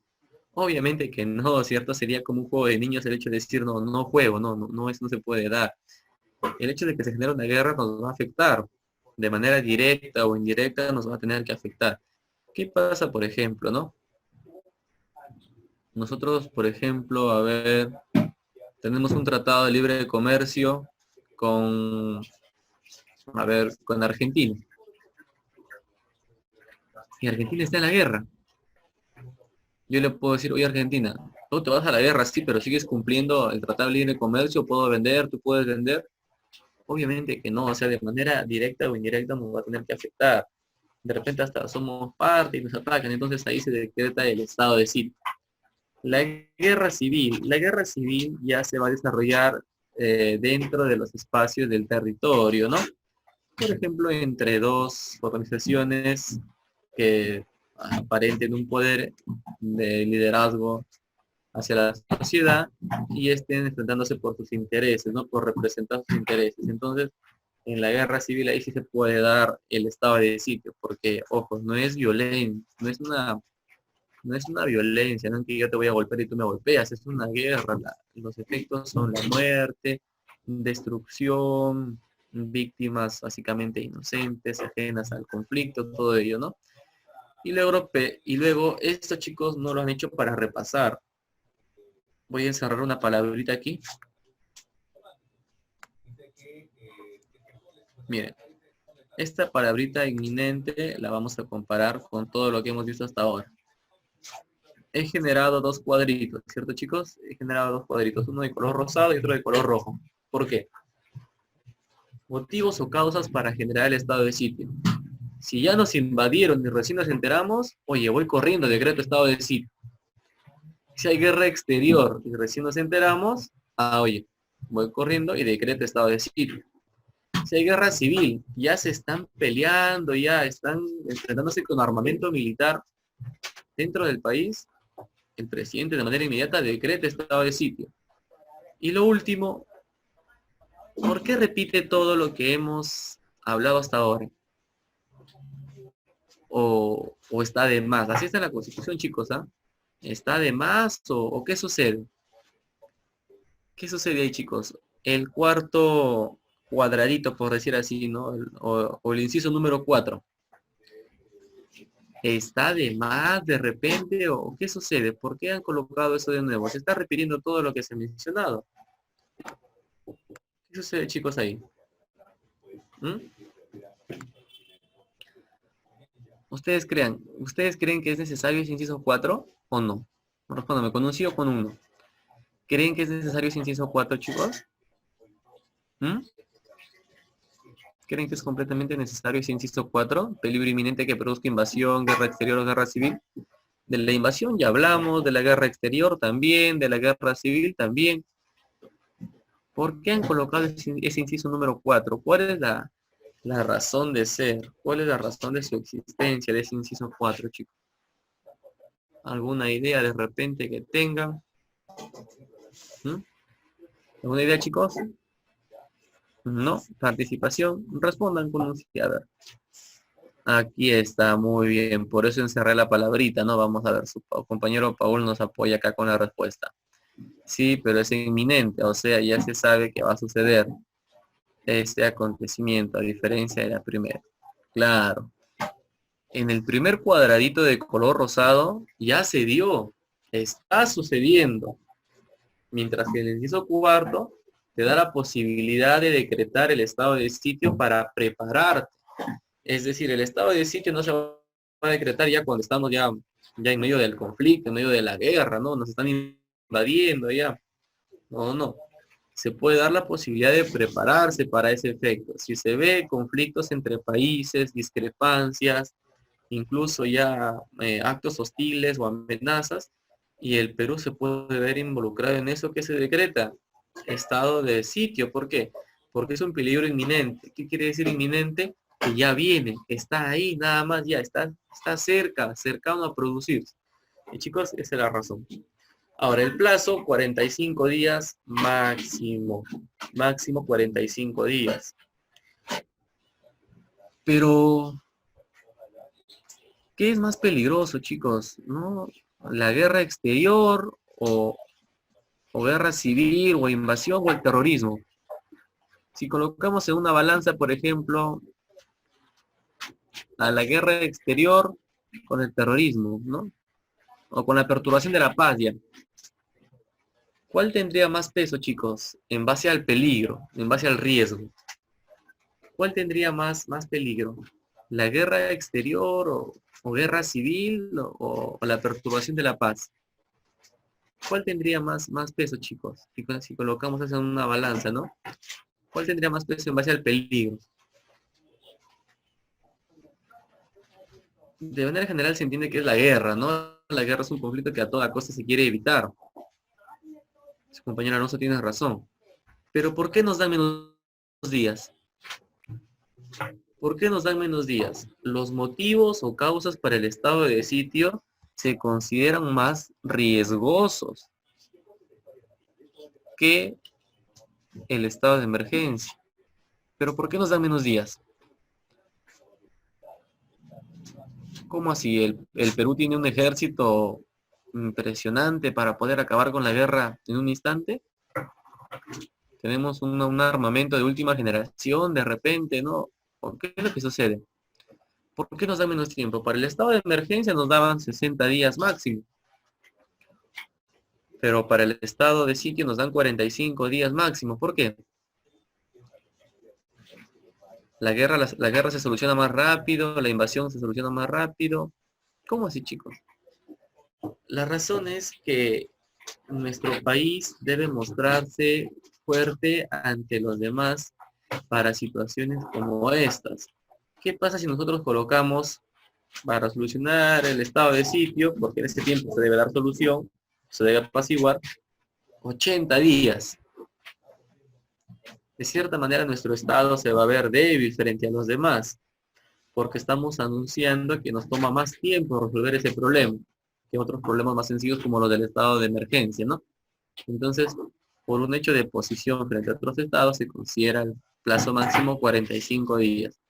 Obviamente que no, ¿cierto? Sería como un juego de niños el hecho de decir, no juego, no, eso no se puede dar. El hecho de que se genere una guerra nos va a afectar, de manera directa o indirecta nos va a tener que afectar. ¿Qué pasa, por ejemplo, no? Nosotros, por ejemplo, a ver, tenemos un tratado de libre comercio con, a ver, con Argentina. Y Argentina está en la guerra. Yo le puedo decir, oye Argentina, tú te vas a la guerra, sí, pero sigues cumpliendo el tratado de libre comercio, puedo vender, tú puedes vender. Obviamente que no, o sea, de manera directa o indirecta nos va a tener que afectar. De repente hasta somos parte y nos atacan, entonces ahí se decreta el estado de sitio. La guerra civil ya se va a desarrollar dentro de los espacios del territorio, ¿no? Por ejemplo, entre dos organizaciones que aparenten un poder de liderazgo hacia la sociedad y estén enfrentándose por sus intereses, ¿no? Por representar sus intereses. Entonces, en la guerra civil ahí sí se puede dar el estado de sitio, porque, ojo, no es violencia, no es una violencia, no es que yo te voy a golpear y tú me golpeas, es una guerra, los efectos son la muerte, destrucción, víctimas básicamente inocentes, ajenas al conflicto, todo ello, ¿no? Y luego estos chicos no lo han hecho para repasar. Voy a encerrar una palabrita aquí. Miren, esta palabrita inminente la vamos a comparar con todo lo que hemos visto hasta ahora. He generado dos cuadritos, ¿cierto, chicos? He generado dos cuadritos, uno de color rosado y otro de color rojo. ¿Por qué? Motivos o causas para generar el estado de sitio. Si ya nos invadieron y recién nos enteramos, oye, voy corriendo, decreto estado de sitio. Si hay guerra exterior y recién nos enteramos, oye, voy corriendo y decreto estado de sitio. Si hay guerra civil, ya se están peleando, ya están enfrentándose con armamento militar dentro del país, el presidente de manera inmediata decreta estado de sitio. Y lo último, ¿por qué repite todo lo que hemos hablado hasta ahora? O está de más. Así está la Constitución, chicos, ¿ah? ¿Está de más o qué sucede? ¿Qué sucede ahí, chicos? El cuarto cuadradito, por decir así, ¿no? O el inciso número 4. ¿Está de más de repente o qué sucede? ¿Por qué han colocado eso de nuevo? Se está repitiendo todo lo que se ha mencionado. ¿Qué sucede, chicos, ahí? ¿Mm? ¿Ustedes creen que es necesario ese inciso 4 o no? Respóndame, ¿con un sí o con un no? ¿Creen que es necesario ese inciso 4, chicos? ¿Mm? ¿Creen que es completamente necesario ese inciso 4? Peligro inminente que produzca invasión, guerra exterior o guerra civil. De la invasión ya hablamos, de la guerra exterior también, de la guerra civil también. ¿Por qué han colocado ese inciso número 4? ¿Cuál es la razón de ser? ¿Cuál es la razón de su existencia de ese inciso 4, chicos? ¿Alguna idea de repente que tengan? ¿Mm? ¿Alguna idea, chicos? ¿No? ¿Participación? Respondan con un sí. A ver. Aquí está, muy bien. Por eso encerré la palabrita, ¿no? Vamos a ver, su compañero Paul nos apoya acá con la respuesta. Sí, pero es inminente, o sea, ya se sabe que va a suceder este acontecimiento, a diferencia de la primera. Claro. En el primer cuadradito de color rosado ya se dio, está sucediendo. Mientras que en el inciso cuarto te da la posibilidad de decretar el estado de sitio para prepararte. Es decir, el estado de sitio no se va a decretar ya cuando estamos ya en medio del conflicto, en medio de la guerra, ¿no? Nos están invadiendo ya. No, no. Se puede dar la posibilidad de prepararse para ese efecto. Si se ve conflictos entre países, discrepancias, incluso ya actos hostiles o amenazas, y el Perú se puede ver involucrado en eso que se decreta, estado de sitio. ¿Por qué? Porque es un peligro inminente. ¿Qué quiere decir inminente? Que ya viene, está ahí, nada más, ya está cerca, cercano a producirse. Y chicos, esa es la razón. Ahora, el plazo, 45 días máximo. Máximo 45 días. Pero, ¿qué es más peligroso, chicos? ¿No? ¿La guerra exterior o guerra civil o invasión o el terrorismo? Si colocamos en una balanza, por ejemplo, a la guerra exterior con el terrorismo, ¿no? O con la perturbación de la paz, ya. ¿Cuál tendría más peso, chicos? En base al peligro, en base al riesgo. ¿Cuál tendría más peligro? ¿La guerra exterior o guerra civil o la perturbación de la paz? ¿Cuál tendría más peso, chicos? Si colocamos eso en una balanza, ¿no? ¿Cuál tendría más peso en base al peligro? De manera general se entiende que es la guerra, ¿no? La guerra es un conflicto que a toda costa se quiere evitar. Su compañero Alonso tiene razón. Pero ¿por qué nos dan menos días? ¿Por qué nos dan menos días? Los motivos o causas para el estado de sitio se consideran más riesgosos que el estado de emergencia. ¿Pero por qué nos dan menos días? ¿Cómo así? ¿El Perú tiene un ejército impresionante para poder acabar con la guerra en un instante? Tenemos un armamento de última generación de repente, ¿no? ¿Por qué es lo que sucede? ¿Por qué nos dan menos tiempo? Para el estado de emergencia nos daban 60 días máximo, pero para el estado de sitio nos dan 45 días máximo. ¿Por qué? La guerra se soluciona más rápido, la invasión se soluciona más rápido. ¿Cómo así, chicos? La razón es que nuestro país debe mostrarse fuerte ante los demás para situaciones como estas. ¿Qué pasa si nosotros colocamos para solucionar el estado de sitio, porque en ese tiempo se debe dar solución, se debe apaciguar 80 días. De cierta manera nuestro estado se va a ver débil frente a los demás, porque estamos anunciando que nos toma más tiempo resolver ese problema que otros problemas más sencillos como los del estado de emergencia, ¿no? Entonces, por un hecho de posición frente a otros estados, se considera el plazo máximo 45 días.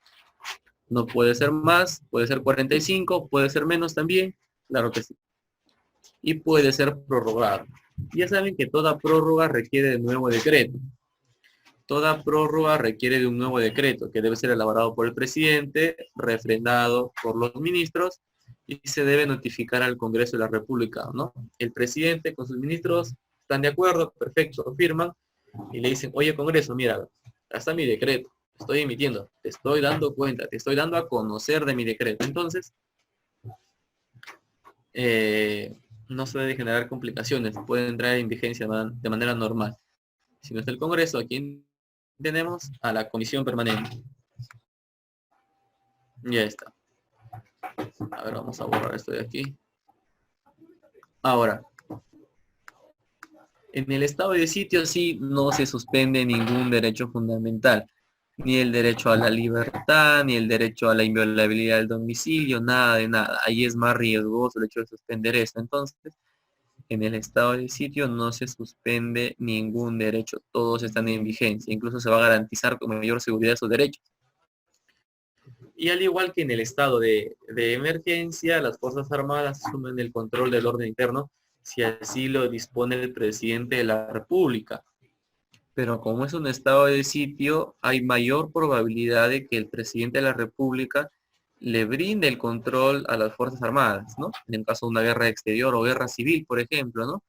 No puede ser más, puede ser 45, puede ser menos también, claro que sí. Y puede ser prorrogado. Ya saben que toda prórroga requiere de nuevo decreto. Toda prórroga requiere de un nuevo decreto que debe ser elaborado por el presidente, refrendado por los ministros y se debe notificar al Congreso de la República, ¿no? El presidente con sus ministros están de acuerdo, perfecto, lo firman y le dicen, oye Congreso, mira, acá está mi decreto, estoy emitiendo, te estoy dando cuenta, te estoy dando a conocer de mi decreto. Entonces, no se debe generar complicaciones, puede entrar en vigencia de manera normal. Si no está el Congreso, aquí tenemos a la comisión permanente. Ya está. A ver, vamos a borrar esto de aquí. Ahora, en el estado de sitio sí no se suspende ningún derecho fundamental. Ni el derecho a la libertad, ni el derecho a la inviolabilidad del domicilio, nada de nada. Ahí es más riesgoso el hecho de suspender esto. Entonces, en el estado de sitio no se suspende ningún derecho. Todos están en vigencia. Incluso se va a garantizar con mayor seguridad esos derechos. Y al igual que en el estado de emergencia, las Fuerzas Armadas asumen el control del orden interno si así lo dispone el presidente de la República. Pero como es un estado de sitio, hay mayor probabilidad de que el presidente de la República le brinde el control a las Fuerzas Armadas, ¿no? En el caso de una guerra exterior o guerra civil, por ejemplo, ¿no?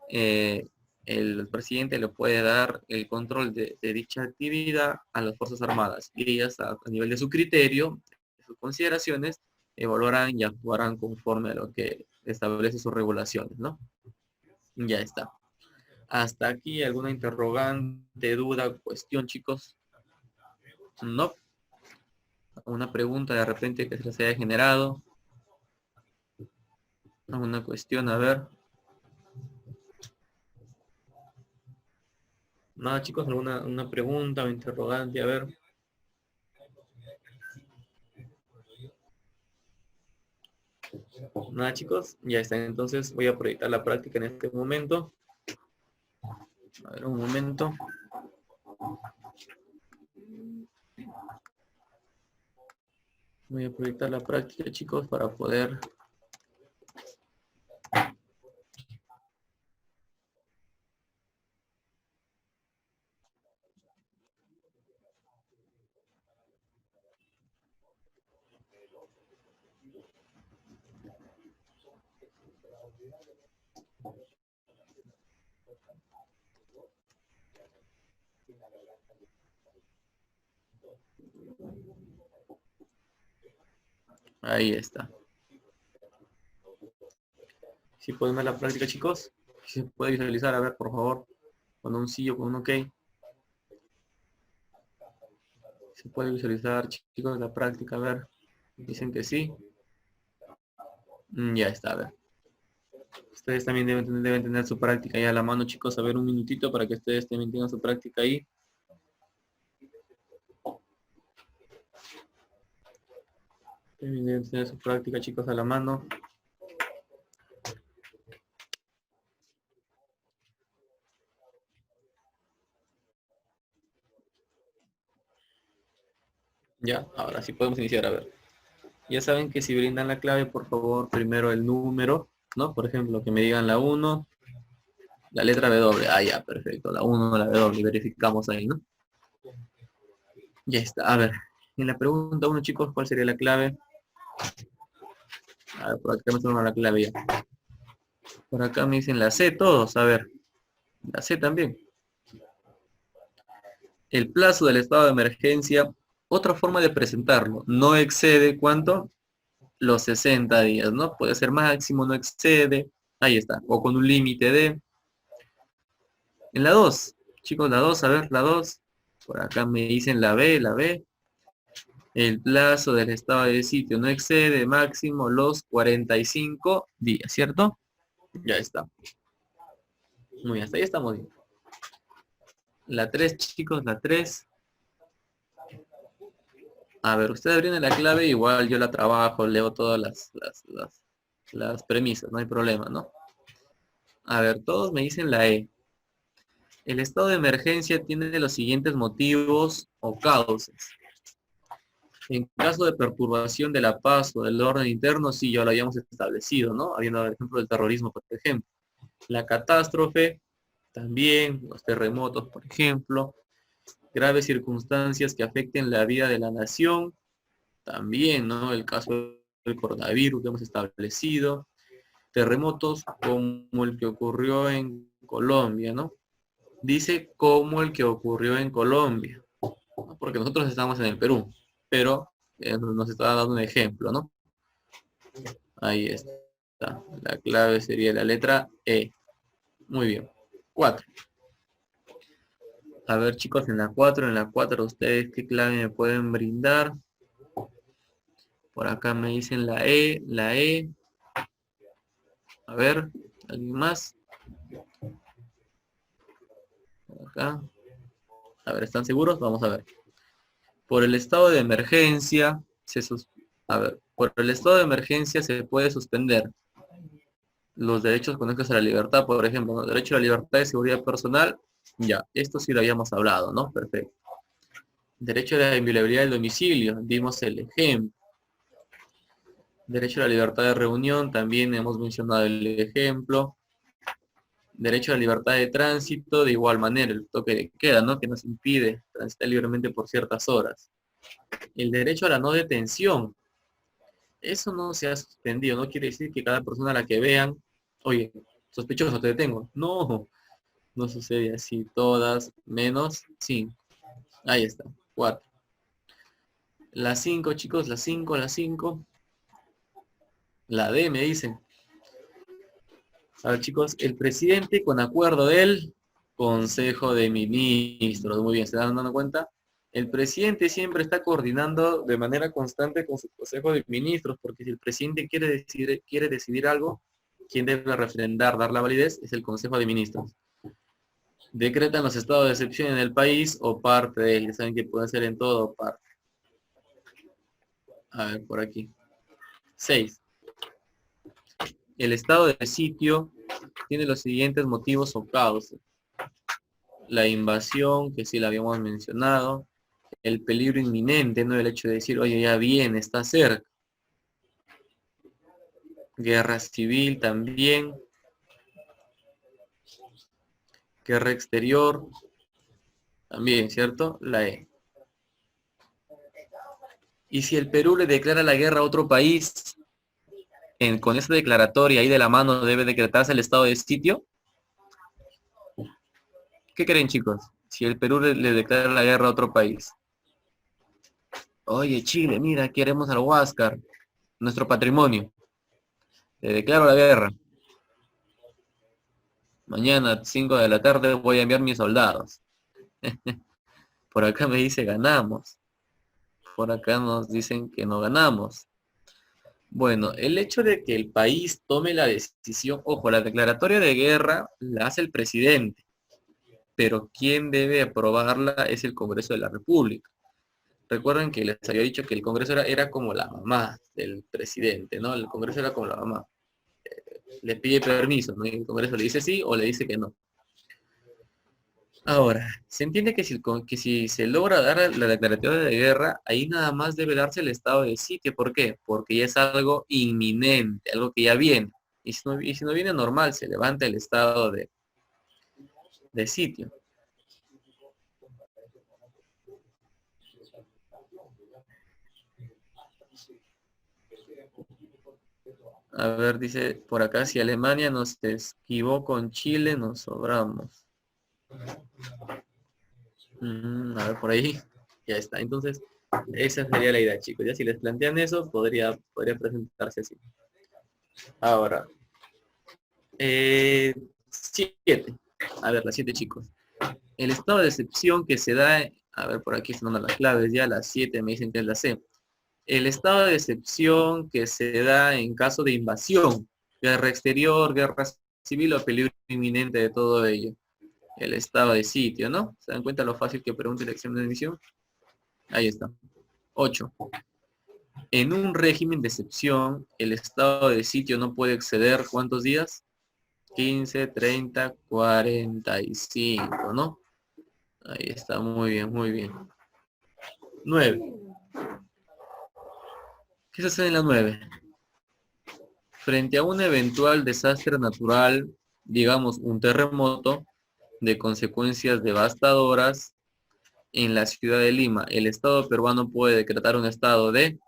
El presidente le puede dar el control de dicha actividad a las Fuerzas Armadas y ellas a nivel de su criterio, de sus consideraciones, evaluarán y actuarán conforme a lo que establece sus regulaciones, ¿no? Ya está. Hasta aquí alguna interrogante, duda, cuestión, chicos. No. Una pregunta de repente que se les haya generado. Alguna cuestión, a ver. Nada, chicos, alguna una pregunta o interrogante, a ver. Nada, chicos, ya está. Entonces voy a proyectar la práctica en este momento. A ver, un momento. Voy a proyectar la práctica, chicos, para poder... Ahí está. Si pueden ver la práctica, chicos. Si se puede visualizar, a ver, por favor. Con un sí o con un ok. Se puede visualizar, chicos, la práctica, a ver. Dicen que sí. Ya está, a ver. Ustedes también deben tener su práctica ahí a la mano, chicos. A ver, un minutito para que ustedes también tengan su práctica ahí. También deben tener su práctica, chicos, a la mano. Ya, ahora sí podemos iniciar, a ver. Ya saben que si brindan la clave, por favor, primero el número, ¿no? Por ejemplo, que me digan la 1, la letra W. Ah, ya, perfecto. La 1, la W. Verificamos ahí, ¿no? Ya está. A ver, en la pregunta 1, chicos, ¿cuál sería la clave? A ver, por acá me suena la clave ya. Por acá me dicen la C todos. A ver, la C también. El plazo del estado de emergencia, otra forma de presentarlo, no excede, ¿cuánto? Los 60 días, ¿no? Puede ser máximo, no excede. Ahí está. O con un límite de... En la 2, chicos, la 2, a ver, la 2. Por acá me dicen la B, la B. El plazo del estado de sitio no excede máximo los 45 días, ¿cierto? Ya está. Muy bien, hasta ahí estamos bien. La 3, chicos, la 3. A ver, ustedes abren la clave, igual yo la trabajo, leo todas las premisas, no hay problema, ¿no? A ver, todos me dicen la E. El estado de emergencia tiene los siguientes motivos o causas. En caso de perturbación de la paz o del orden interno, sí, ya lo habíamos establecido, ¿no? Habiendo el ejemplo del terrorismo, por ejemplo. La catástrofe, también, los terremotos, por ejemplo. Graves circunstancias que afecten la vida de la nación, también, ¿no? El caso del coronavirus que hemos establecido. Terremotos como el que ocurrió en Colombia, ¿no? Dice como el que ocurrió en Colombia, ¿no? Porque nosotros estamos en el Perú, pero nos está dando un ejemplo, ¿no? Ahí está. La clave sería la letra E. Muy bien. 4. A ver, chicos, en la 4, ¿ustedes qué clave me pueden brindar? Por acá me dicen la E, la E. A ver, ¿alguien más? Por acá. A ver, ¿están seguros? Vamos a ver. Por el estado de emergencia, por el estado de emergencia se puede suspender los derechos conectados a la libertad, por ejemplo, ¿no? Derecho a la libertad y seguridad personal, ya, esto sí lo habíamos hablado, ¿no? Perfecto. Derecho a la inviolabilidad del domicilio, dimos el ejemplo. Derecho a la libertad de reunión, también hemos mencionado el ejemplo. Derecho a la libertad de tránsito, de igual manera, el toque de queda, ¿no? Que nos impide transitar libremente por ciertas horas. El derecho a la no detención, eso no se ha suspendido, no quiere decir que cada persona a la que vean, oye, sospechoso, te detengo. No, no sucede así, todas menos 5. Ahí está, 4. La 5, chicos, la 5, la 5. La D me dicen. A ver, chicos, el presidente con acuerdo del Consejo de Ministros. Muy bien, ¿se dan dando cuenta? El presidente siempre está coordinando de manera constante con su Consejo de Ministros, porque si el presidente quiere decidir algo, quien debe refrendar, dar la validez, es el Consejo de Ministros. Decretan los estados de excepción en el país o parte de él. Saben que puede ser en todo o parte. A ver, por aquí. 6. El estado de sitio tiene los siguientes motivos o causas. La invasión, que sí la habíamos mencionado. El peligro inminente, no el hecho de decir, oye, ya viene, está cerca. Guerra civil también. Guerra exterior. También, ¿cierto? La E. Y si el Perú le declara la guerra a otro país, con esa declaratoria ahí de la mano debe decretarse el estado de sitio. ¿Qué creen, chicos? Si el Perú le declara la guerra a otro país. Oye, Chile, mira, queremos al Huáscar, nuestro patrimonio. Le declaro la guerra. Mañana, 5 de la tarde, voy a enviar mis soldados. Por acá me dice ganamos. Por acá nos dicen que no ganamos. Bueno, el hecho de que el país tome la decisión, ojo, la declaratoria de guerra la hace el presidente, pero quien debe aprobarla es el Congreso de la República. Recuerden que les había dicho que el Congreso era como la mamá del presidente, ¿no? El Congreso era como la mamá. Le pide permiso, ¿no? Y el Congreso le dice sí o le dice que no. Ahora, se entiende que si se logra dar la declaratoria de guerra, ahí nada más debe darse el estado de sitio. ¿Por qué? Porque ya es algo inminente, algo que ya viene. Y si no viene normal, se levanta el estado de sitio. A ver, dice por acá, si Alemania nos esquivó con Chile, nos sobramos. A ver, por ahí. Ya está. Entonces, esa sería la idea, chicos. Ya si les plantean eso, podría presentarse así. Ahora, 7. A ver, las 7, chicos. El estado de excepción que se da, a ver, por aquí están dando las claves ya, las 7 me dicen que es la C. El estado de excepción que se da en caso de invasión, guerra exterior, guerra civil o peligro inminente de todo ello. El estado de sitio, ¿no? ¿Se dan cuenta lo fácil que pregunta el examen de admisión? Ahí está. 8. En un régimen de excepción, el estado de sitio no puede exceder ¿cuántos días? 15, 30, 45, ¿no? Ahí está, muy bien, muy bien. 9. ¿Qué sucede en la 9? Frente a un eventual desastre natural, digamos un terremoto, de consecuencias devastadoras en la ciudad de Lima, el Estado peruano puede decretar un estado de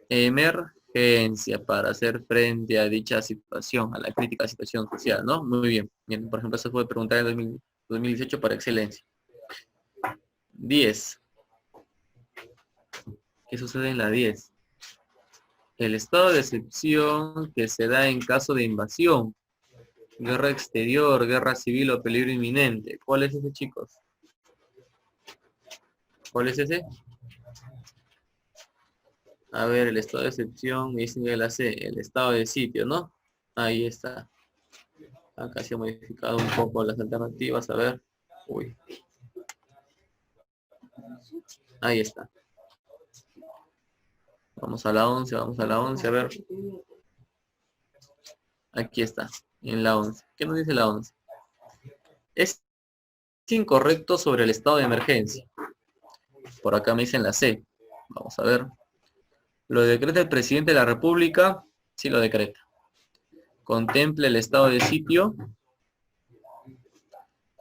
emergencia para hacer frente a dicha situación, a la crítica situación social, ¿no? Muy bien. Bien, por ejemplo, eso fue preguntar en 2018 para excelencia. 10. ¿Qué sucede en la 10? El estado de excepción que se da en caso de invasión, guerra exterior, guerra civil o peligro inminente. ¿Cuál es ese, chicos? ¿Cuál es ese? A ver, el estado de excepción, me dicen que la C, el estado de sitio, ¿no? Ahí está. Acá se ha modificado un poco las alternativas, a ver. Uy. Ahí está. Vamos a la 11, vamos a la 11, a ver. Aquí está, en la 11. ¿Qué nos dice la 11? Es incorrecto sobre el estado de emergencia. Por acá me dicen la C. Vamos a ver. Lo decreta el presidente de la República. Sí lo decreta. Contempla el estado de sitio.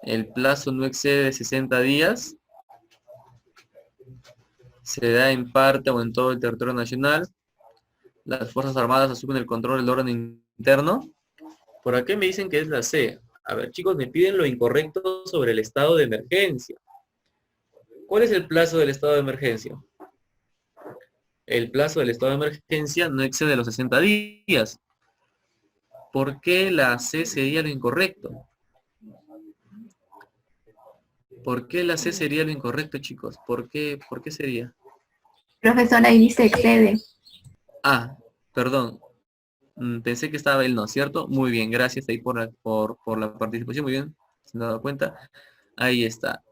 El plazo no excede de 60 días. Se da en parte o en todo el territorio nacional. Las Fuerzas Armadas asumen el control del orden interno. Por aquí me dicen que es la C. A ver, chicos, me piden lo incorrecto sobre el estado de emergencia. ¿Cuál es el plazo del estado de emergencia? El plazo del estado de emergencia no excede los 60 días. ¿Por qué la C sería lo incorrecto? ¿Por qué la C sería lo incorrecto, chicos? ¿Por qué sería? Profesor, ahí dice excede. Ah, perdón. Pensé que estaba el no, ¿cierto? Muy bien, gracias ahí por la participación, muy bien, se han dado cuenta. Ahí está.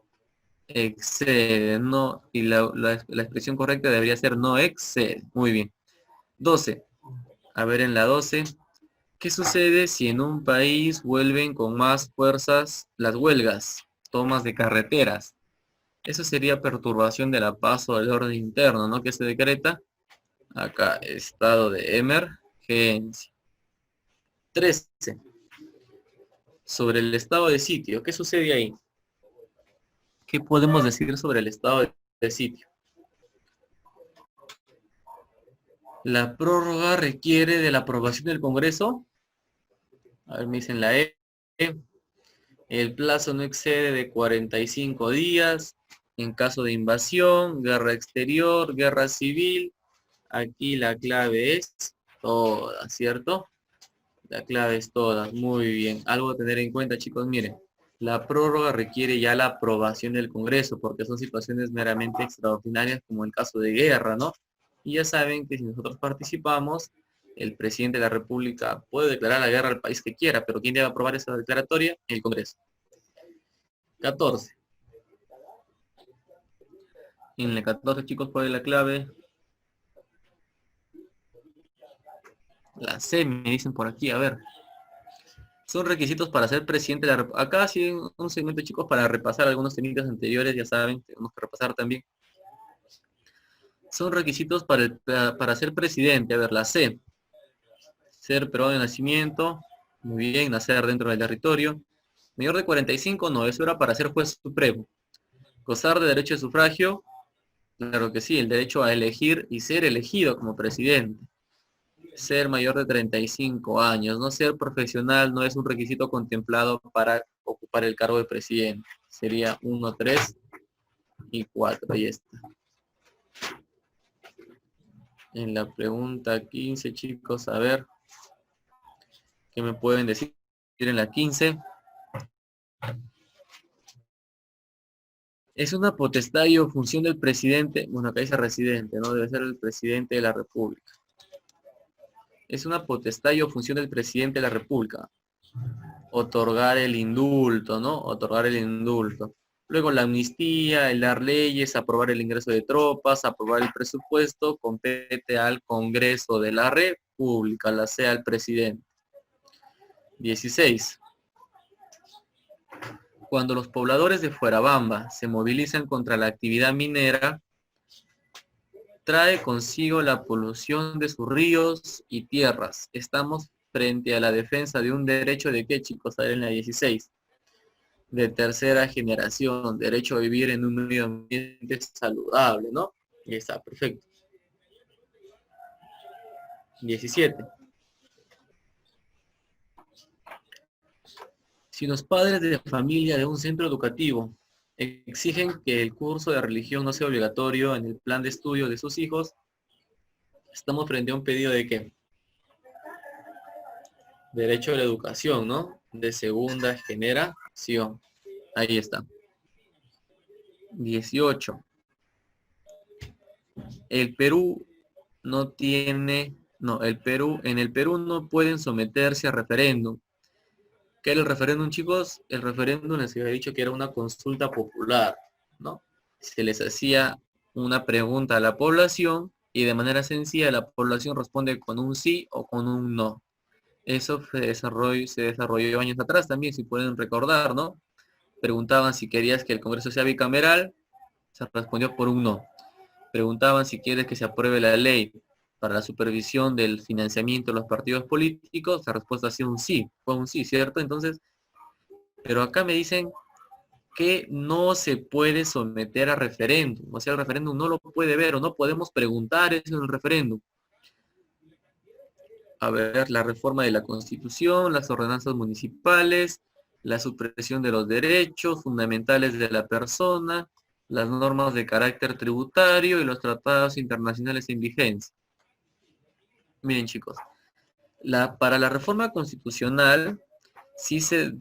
Excede, no, y la expresión correcta debería ser no excede. Muy bien. 12. A ver, en la 12, ¿qué sucede si en un país vuelven con más fuerzas las huelgas, tomas de carreteras? Eso sería perturbación de la paz o del orden interno, ¿no? Que se decreta acá, estado de emergencia. 13. Sobre el estado de sitio, ¿qué sucede ahí? ¿Qué podemos decir sobre el estado de sitio? La prórroga requiere de la aprobación del Congreso. A ver, me dicen la E. El plazo no excede de 45 días. En caso de invasión, guerra exterior, guerra civil. Aquí la clave es toda, ¿cierto? La clave es toda. Muy bien. Algo a tener en cuenta, chicos. Miren, la prórroga requiere ya la aprobación del Congreso porque son situaciones meramente extraordinarias como el caso de guerra, ¿no? Y ya saben que si nosotros participamos, el presidente de la República puede declarar la guerra al país que quiera, pero ¿quién debe aprobar esa declaratoria? El Congreso. 14. En el 14, chicos, ¿cuál es la clave? La C, me dicen por aquí, a ver. Son requisitos para ser presidente de la República. Acá sí un segmento, chicos, para repasar algunos temitas anteriores, ya saben, tenemos que repasar también. Son requisitos para ser presidente. A ver, la C. Ser peruano de nacimiento. Muy bien, nacer dentro del territorio. Mayor de 45, no, eso era para ser juez supremo. Gozar de derecho de sufragio. Claro que sí, el derecho a elegir y ser elegido como presidente. Ser mayor de 35 años. No ser profesional no es un requisito contemplado para ocupar el cargo de presidente. Sería 1, 3 y 4. Ahí está. En la pregunta 15, chicos, a ver, ¿qué me pueden decir en la 15? Es una potestad y o función del presidente, bueno, acá dice residente, ¿no? Debe ser el presidente de la República. Es una potestad y o función del presidente de la República. Otorgar el indulto, ¿no? Otorgar el indulto. Luego la amnistía, el dar leyes, aprobar el ingreso de tropas, aprobar el presupuesto, compete al Congreso de la República, la sea el presidente. 16. Cuando los pobladores de Fuerabamba se movilizan contra la actividad minera, trae consigo la polución de sus ríos y tierras. Estamos frente a la defensa de un derecho de qué, chicos, en la 16. De tercera generación, derecho a vivir en un medio ambiente saludable, ¿no? Y está, perfecto. 17. Si los padres de familia de un centro educativo exigen que el curso de religión no sea obligatorio en el plan de estudio de sus hijos, estamos frente a un pedido de ¿qué? Derecho a la educación, ¿no? De segunda generación. Ahí está. 18. El Perú no tiene, no, en el Perú no pueden someterse a referéndum. ¿Qué era el referéndum, chicos? El referéndum les había dicho que era una consulta popular, ¿no? Se les hacía una pregunta a la población y de manera sencilla la población responde con un sí o con un no. Eso se desarrolló años atrás también, si pueden recordar, ¿no? Preguntaban si querías que el Congreso sea bicameral, se respondió por un no. Preguntaban si quieres que se apruebe la ley para la supervisión del financiamiento de los partidos políticos, la respuesta ha sido un sí, fue un sí, ¿cierto? Entonces, pero acá me dicen que no se puede someter a referéndum, o sea, el referéndum no lo puede ver o no podemos preguntar eso en el referéndum. A ver, la reforma de la Constitución, las ordenanzas municipales, la supresión de los derechos fundamentales de la persona, las normas de carácter tributario y los tratados internacionales en vigencia. Miren, chicos, para la reforma constitucional sí se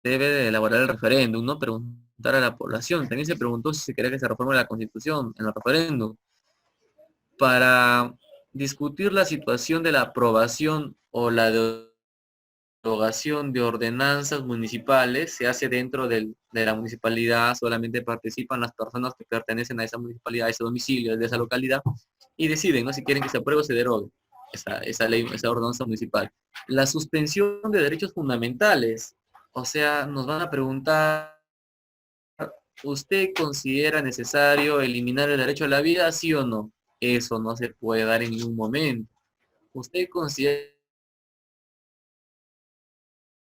debe de elaborar el referéndum, no preguntar a la población. También se preguntó si se quería que se reforme la Constitución en el referéndum. Para discutir la situación de la aprobación o la derogación de ordenanzas municipales se hace dentro de la municipalidad, solamente participan las personas que pertenecen a esa municipalidad, a ese domicilio, de esa localidad, y deciden, ¿no? Si quieren que se apruebe o se derogue esa ley, esa ordenanza municipal. La suspensión de derechos fundamentales, o sea, nos van a preguntar, ¿usted considera necesario eliminar el derecho a la vida, sí o no? Eso no se puede dar en ningún momento. ¿Usted considera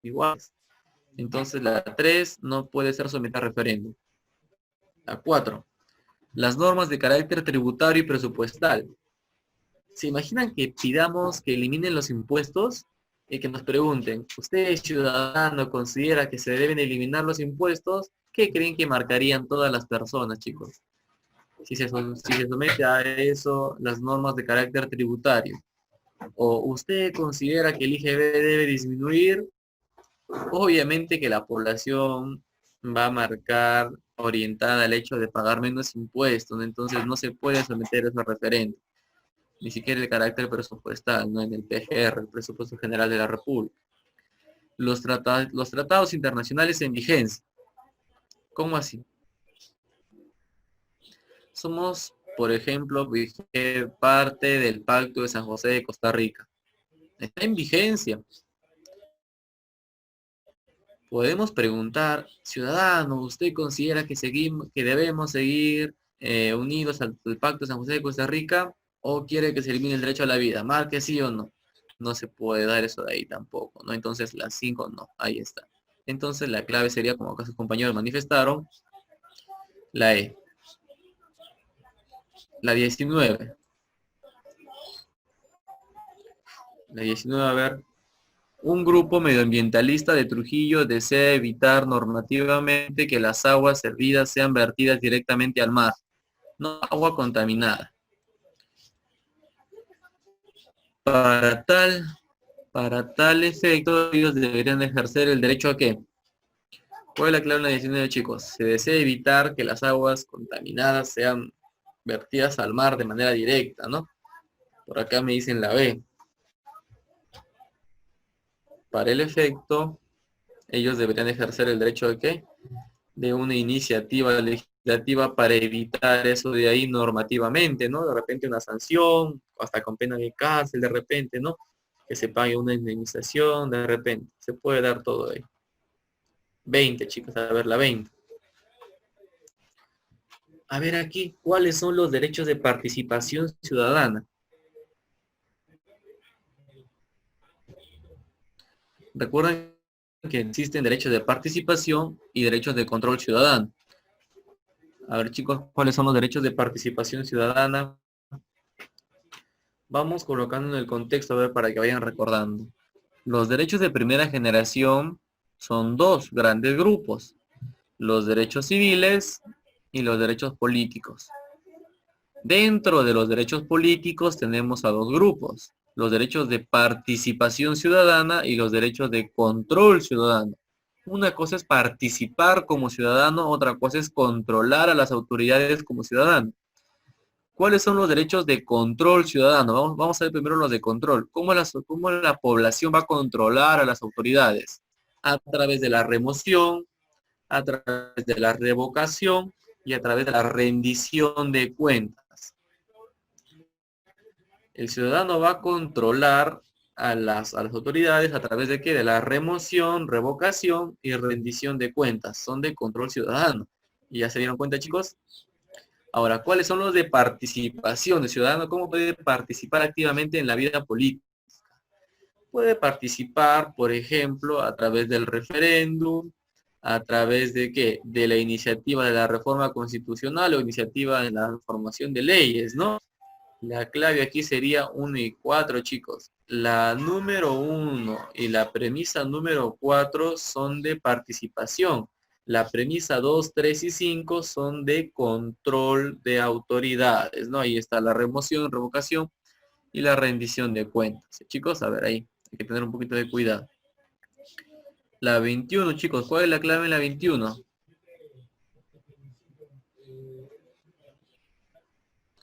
igual? Entonces la 3 no puede ser sometida a referéndum. La 4. Las normas de carácter tributario y presupuestal. ¿Se imaginan que pidamos que eliminen los impuestos? Y que nos pregunten, ¿usted, ciudadano, considera que se deben eliminar los impuestos? ¿Qué creen que marcarían todas las personas, chicos? Si se somete a eso, las normas de carácter tributario. ¿O usted considera que el IGB debe disminuir? Obviamente que la población va a marcar orientada al hecho de pagar menos impuestos, ¿no? Entonces no se puede someter eso a referéndum, ni siquiera el carácter presupuestal, no en el PGR, el Presupuesto General de la República. Los tratados internacionales en vigencia. ¿Cómo así? Somos, por ejemplo, parte del Pacto de San José de Costa Rica. Está en vigencia. Podemos preguntar, ciudadano, ¿usted considera que debemos seguir unidos al Pacto de San José de Costa Rica o quiere que se elimine el derecho a la vida? Marque sí o no. No se puede dar eso de ahí tampoco, ¿no? Entonces las 5 no, ahí está. Entonces la clave sería, como acá sus compañeros manifestaron, la E. La 19. La 19, a ver. Un grupo medioambientalista de Trujillo desea evitar normativamente que las aguas servidas sean vertidas directamente al mar, no agua contaminada. Para tal efecto, ellos deberían ejercer el derecho a ¿qué? ¿Cuál es la clave en la 19, chicos? Se desea evitar que las aguas contaminadas sean vertidas al mar de manera directa, ¿no? Por acá me dicen la B. Para el efecto, ellos deberían ejercer el derecho de ¿qué? De una iniciativa legislativa para evitar eso de ahí normativamente, ¿no? De repente una sanción, hasta con pena de cárcel, de repente, ¿no? Que se pague una indemnización, de repente. Se puede dar todo ahí. 20, chicos, a ver, la 20. A ver aquí, ¿cuáles son los derechos de participación ciudadana? Recuerden que existen derechos de participación y derechos de control ciudadano. A ver, chicos, ¿cuáles son los derechos de participación ciudadana? Vamos colocando en el contexto, a ver, para que vayan recordando. Los derechos de primera generación son dos grandes grupos. Los derechos civiles y los derechos políticos. Dentro de los derechos políticos tenemos a dos grupos. Los derechos de participación ciudadana y los derechos de control ciudadano. Una cosa es participar como ciudadano, otra cosa es controlar a las autoridades como ciudadano. ¿Cuáles son los derechos de control ciudadano? Vamos a ver primero los de control. ¿Cómo la población va a controlar a las autoridades? A través de la remoción, a través de la revocación y a través de la rendición de cuentas. El ciudadano va a controlar a las autoridades a través de qué? De la remoción, revocación y rendición de cuentas. Son de control ciudadano. ¿Y ya se dieron cuenta, chicos? Ahora, ¿cuáles son los de participación del ciudadano? ¿Cómo puede participar activamente en la vida política? Puede participar, por ejemplo, a través del referéndum, a través de qué? De la iniciativa de la reforma constitucional o iniciativa en la formación de leyes, ¿no? La clave aquí sería 1 y 4, chicos. La número 1 y la premisa número 4 son de participación. La premisa 2, 3 y 5 son de control de autoridades, ¿no? Ahí está la remoción, revocación y la rendición de cuentas. Chicos, a ver, ahí hay que tener un poquito de cuidado. La 21, chicos, ¿cuál es la clave en la 21?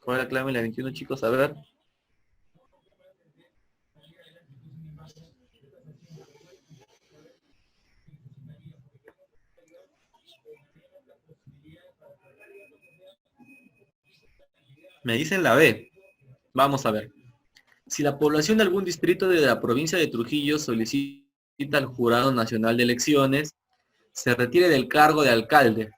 ¿Cuál es la clave en la 21, chicos? A ver. Me dicen la B. Vamos a ver. Si la población de algún distrito de la provincia de Trujillo solicita al Jurado Nacional de Elecciones, se retire del cargo de alcalde.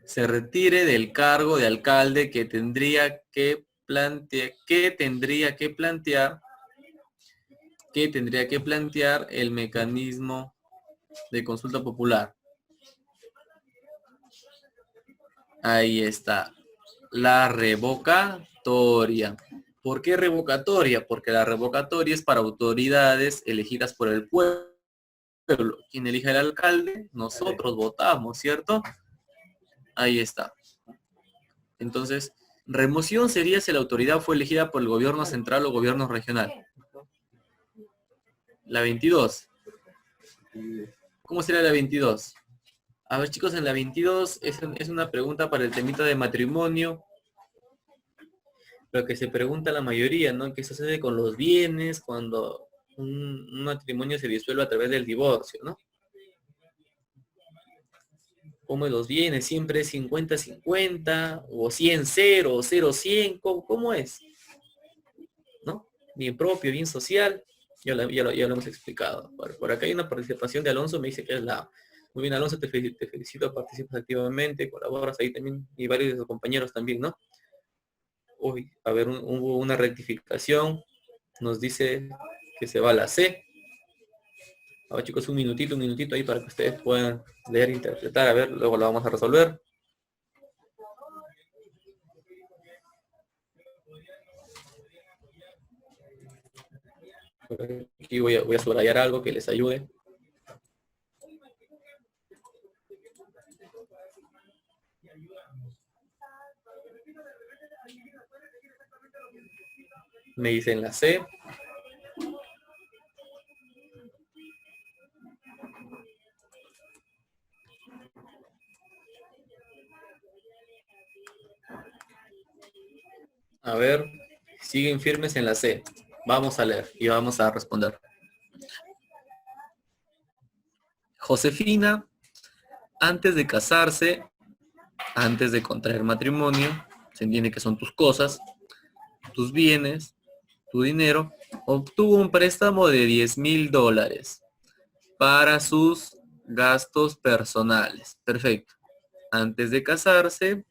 Se retire del cargo de alcalde que tendría que plantear el mecanismo de consulta popular. Ahí está. La revocatoria. ¿Por qué revocatoria? Porque la revocatoria es para autoridades elegidas por el pueblo. Quien elija el alcalde, nosotros votamos, ¿cierto? Ahí está. Entonces, remoción sería si la autoridad fue elegida por el gobierno central o gobierno regional. La 22. ¿Cómo será la 22? A ver, chicos, en la 22 es una pregunta para el temita de matrimonio. Lo que se pregunta la mayoría, ¿no? ¿Qué sucede con los bienes cuando un matrimonio se disuelve a través del divorcio, ¿no? ¿Cómo los bienes? ¿Siempre es 50-50? ¿O 100-0? ¿O 0-100? ¿Cómo es? ¿No? Bien propio, bien social. Ya lo hemos explicado. Por acá hay una participación de Alonso, me dice que es la... Muy bien, Alonso, te felicito, participas activamente, colaboras ahí también, y varios de sus compañeros también, ¿no? Uy, a ver, hubo una rectificación, nos dice que se va a la C. A ver, chicos, un minutito ahí para que ustedes puedan leer e interpretar, a ver, luego lo vamos a resolver. Aquí voy a subrayar algo que les ayude. Me dicen la C. A ver, siguen firmes en la C. Vamos a leer y vamos a responder. Josefina, antes de casarse, antes de contraer matrimonio, se entiende que son tus cosas, tus bienes, tu dinero, obtuvo un préstamo de $10,000 para sus gastos personales. Perfecto. Antes de casarse,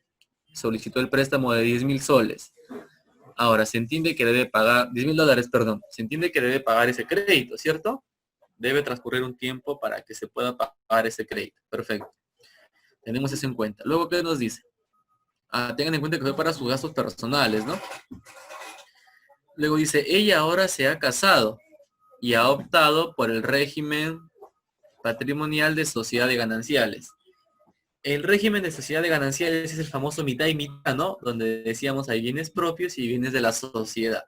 solicitó el préstamo de 10,000 soles. Ahora, se entiende que debe pagar, $10,000, perdón. Se entiende que debe pagar ese crédito, ¿cierto? Debe transcurrir un tiempo para que se pueda pagar ese crédito. Perfecto. Tenemos eso en cuenta. Luego, ¿qué nos dice? Tengan en cuenta que fue para sus gastos personales, ¿no? Luego dice, ella ahora se ha casado y ha optado por el régimen patrimonial de sociedad de gananciales. El régimen de sociedad de gananciales es el famoso mitad y mitad, ¿no? Donde decíamos hay bienes propios y bienes de la sociedad.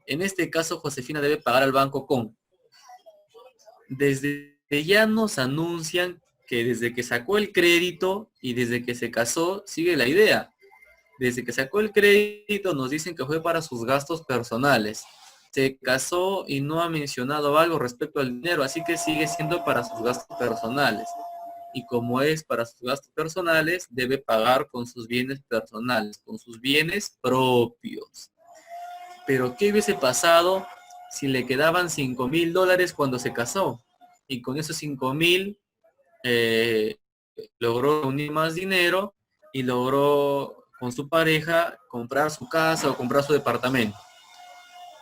En este caso, Josefina debe pagar al banco con. Desde ya nos anuncian que desde que sacó el crédito y desde que se casó, sigue la idea. Desde que sacó el crédito nos dicen que fue para sus gastos personales. Se casó y no ha mencionado algo respecto al dinero, así que sigue siendo para sus gastos personales. Y como es para sus gastos personales, debe pagar con sus bienes personales, con sus bienes propios. Pero ¿qué hubiese pasado si le quedaban $5,000 cuando se casó? Y con esos 5,000 logró reunir más dinero y logró con su pareja comprar su casa o comprar su departamento.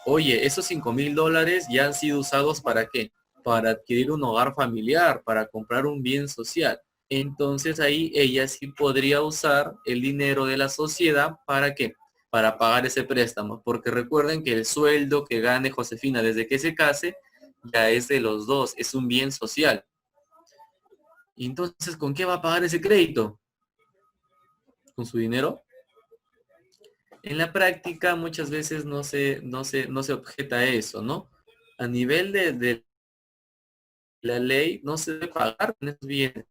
Oye, esos $5,000 ya han sido usados ¿para qué? Para adquirir un hogar familiar, para comprar un bien social. Entonces ahí ella sí podría usar el dinero de la sociedad ¿para qué? Para pagar ese préstamo. Porque recuerden que el sueldo que gane Josefina desde que se case ya es de los dos, es un bien social. Y entonces, ¿con qué va a pagar ese crédito? ¿Con su dinero? En la práctica muchas veces no se objeta a eso, ¿no? A nivel de la ley no se debe pagar con esos bienes.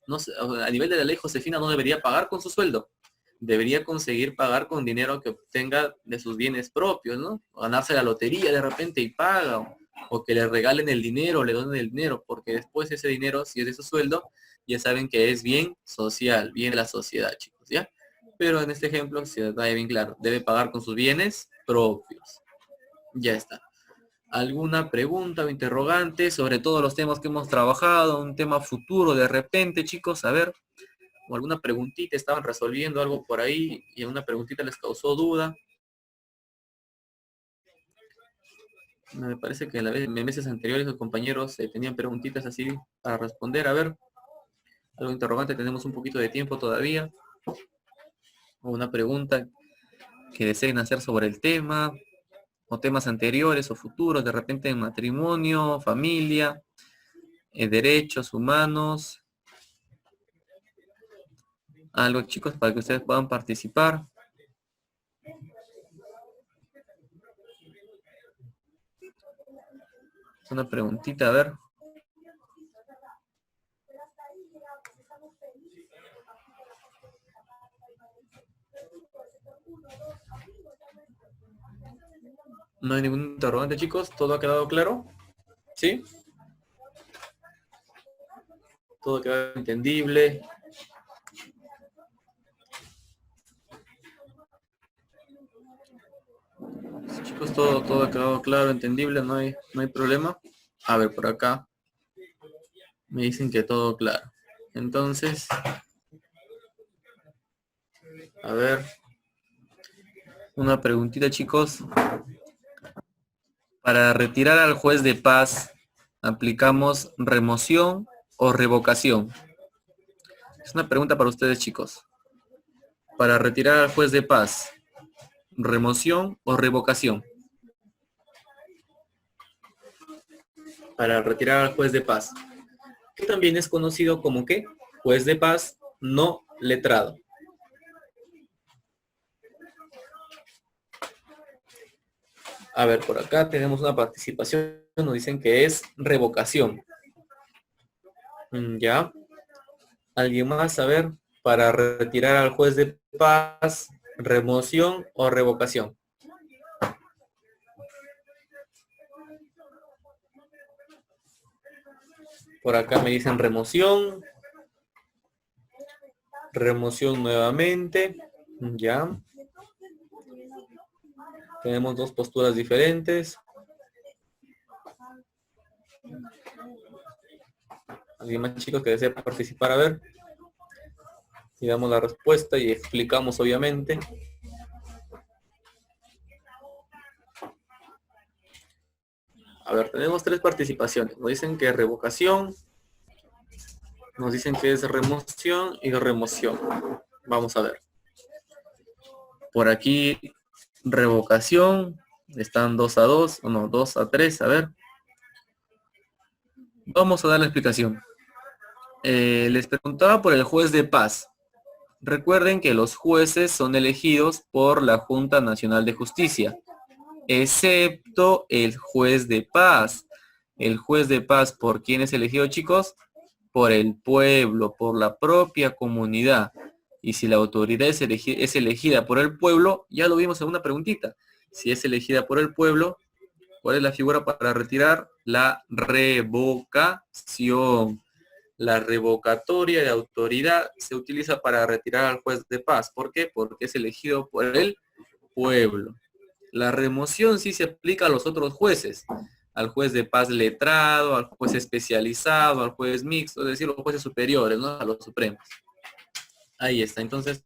No se, a nivel de la ley, Josefina no debería pagar con su sueldo. Debería conseguir pagar con dinero que obtenga de sus bienes propios, ¿no? O ganarse la lotería de repente y paga. O que le regalen el dinero, le donen el dinero, porque después ese dinero, si es de su sueldo, ya saben que es bien social, bien de la sociedad, chicos, ¿ya? Pero en este ejemplo, si está bien claro, debe pagar con sus bienes propios. Ya está. ¿Alguna pregunta o interrogante sobre todos los temas que hemos trabajado? Un tema futuro de repente, chicos, a ver. O alguna preguntita, estaban resolviendo algo por ahí y una preguntita les causó duda. Me parece que en meses anteriores los compañeros tenían preguntitas así para responder. A ver, algo interrogante, tenemos un poquito de tiempo todavía. O una pregunta que deseen hacer sobre el tema, o temas anteriores o futuros, de repente en matrimonio, familia, derechos humanos. Algo, chicos, para que ustedes puedan participar. Una preguntita, a ver. No hay ningún interrogante, chicos. ¿Todo ha quedado claro? ¿Sí? Todo queda entendible. Sí, chicos, todo ha quedado claro, entendible, no hay problema. A ver, por acá me dicen que todo claro. Entonces, a ver, una preguntita, chicos. Para retirar al juez de paz, ¿aplicamos remoción o revocación? Es una pregunta para ustedes, chicos. Para retirar al juez de paz, ¿remoción o revocación? Para retirar al juez de paz, que también es conocido como ¿qué? Juez de paz no letrado. A ver, por acá tenemos una participación, nos dicen que es revocación. ¿Ya? ¿Alguien más? A ver, para retirar al juez de paz, remoción o revocación. Por acá me dicen remoción. Remoción nuevamente. Ya. Tenemos dos posturas diferentes. ¿Alguien más, chicos, que desea participar? A ver. Y damos la respuesta y explicamos, obviamente. A ver, tenemos 3 participaciones. Nos dicen que es revocación, nos dicen que es remoción y remoción. Vamos a ver. Por aquí, revocación. Están 2-2, o no, 2-3, a ver. Vamos a dar la explicación. Les preguntaba por el juez de paz. Recuerden que los jueces son elegidos por la Junta Nacional de Justicia, excepto el juez de paz. El juez de paz, ¿por quién es elegido, chicos? Por el pueblo, por la propia comunidad. Y si la autoridad es elegida por el pueblo, ya lo vimos en una preguntita. Si es elegida por el pueblo, ¿cuál es la figura para retirar? La revocación. La revocatoria de autoridad se utiliza para retirar al juez de paz. ¿Por qué? Porque es elegido por el pueblo. La remoción sí se aplica a los otros jueces, al juez de paz letrado, al juez especializado, al juez mixto, es decir, los jueces superiores, ¿no? A los supremos. Ahí está. Entonces,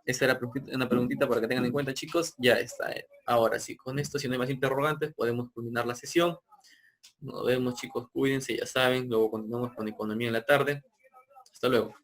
esta era una preguntita para que tengan en cuenta, chicos. Ya está. Ahora sí, con esto, si no hay más interrogantes, podemos culminar la sesión. Nos vemos, chicos. Cuídense, ya saben. Luego continuamos con economía en la tarde. Hasta luego.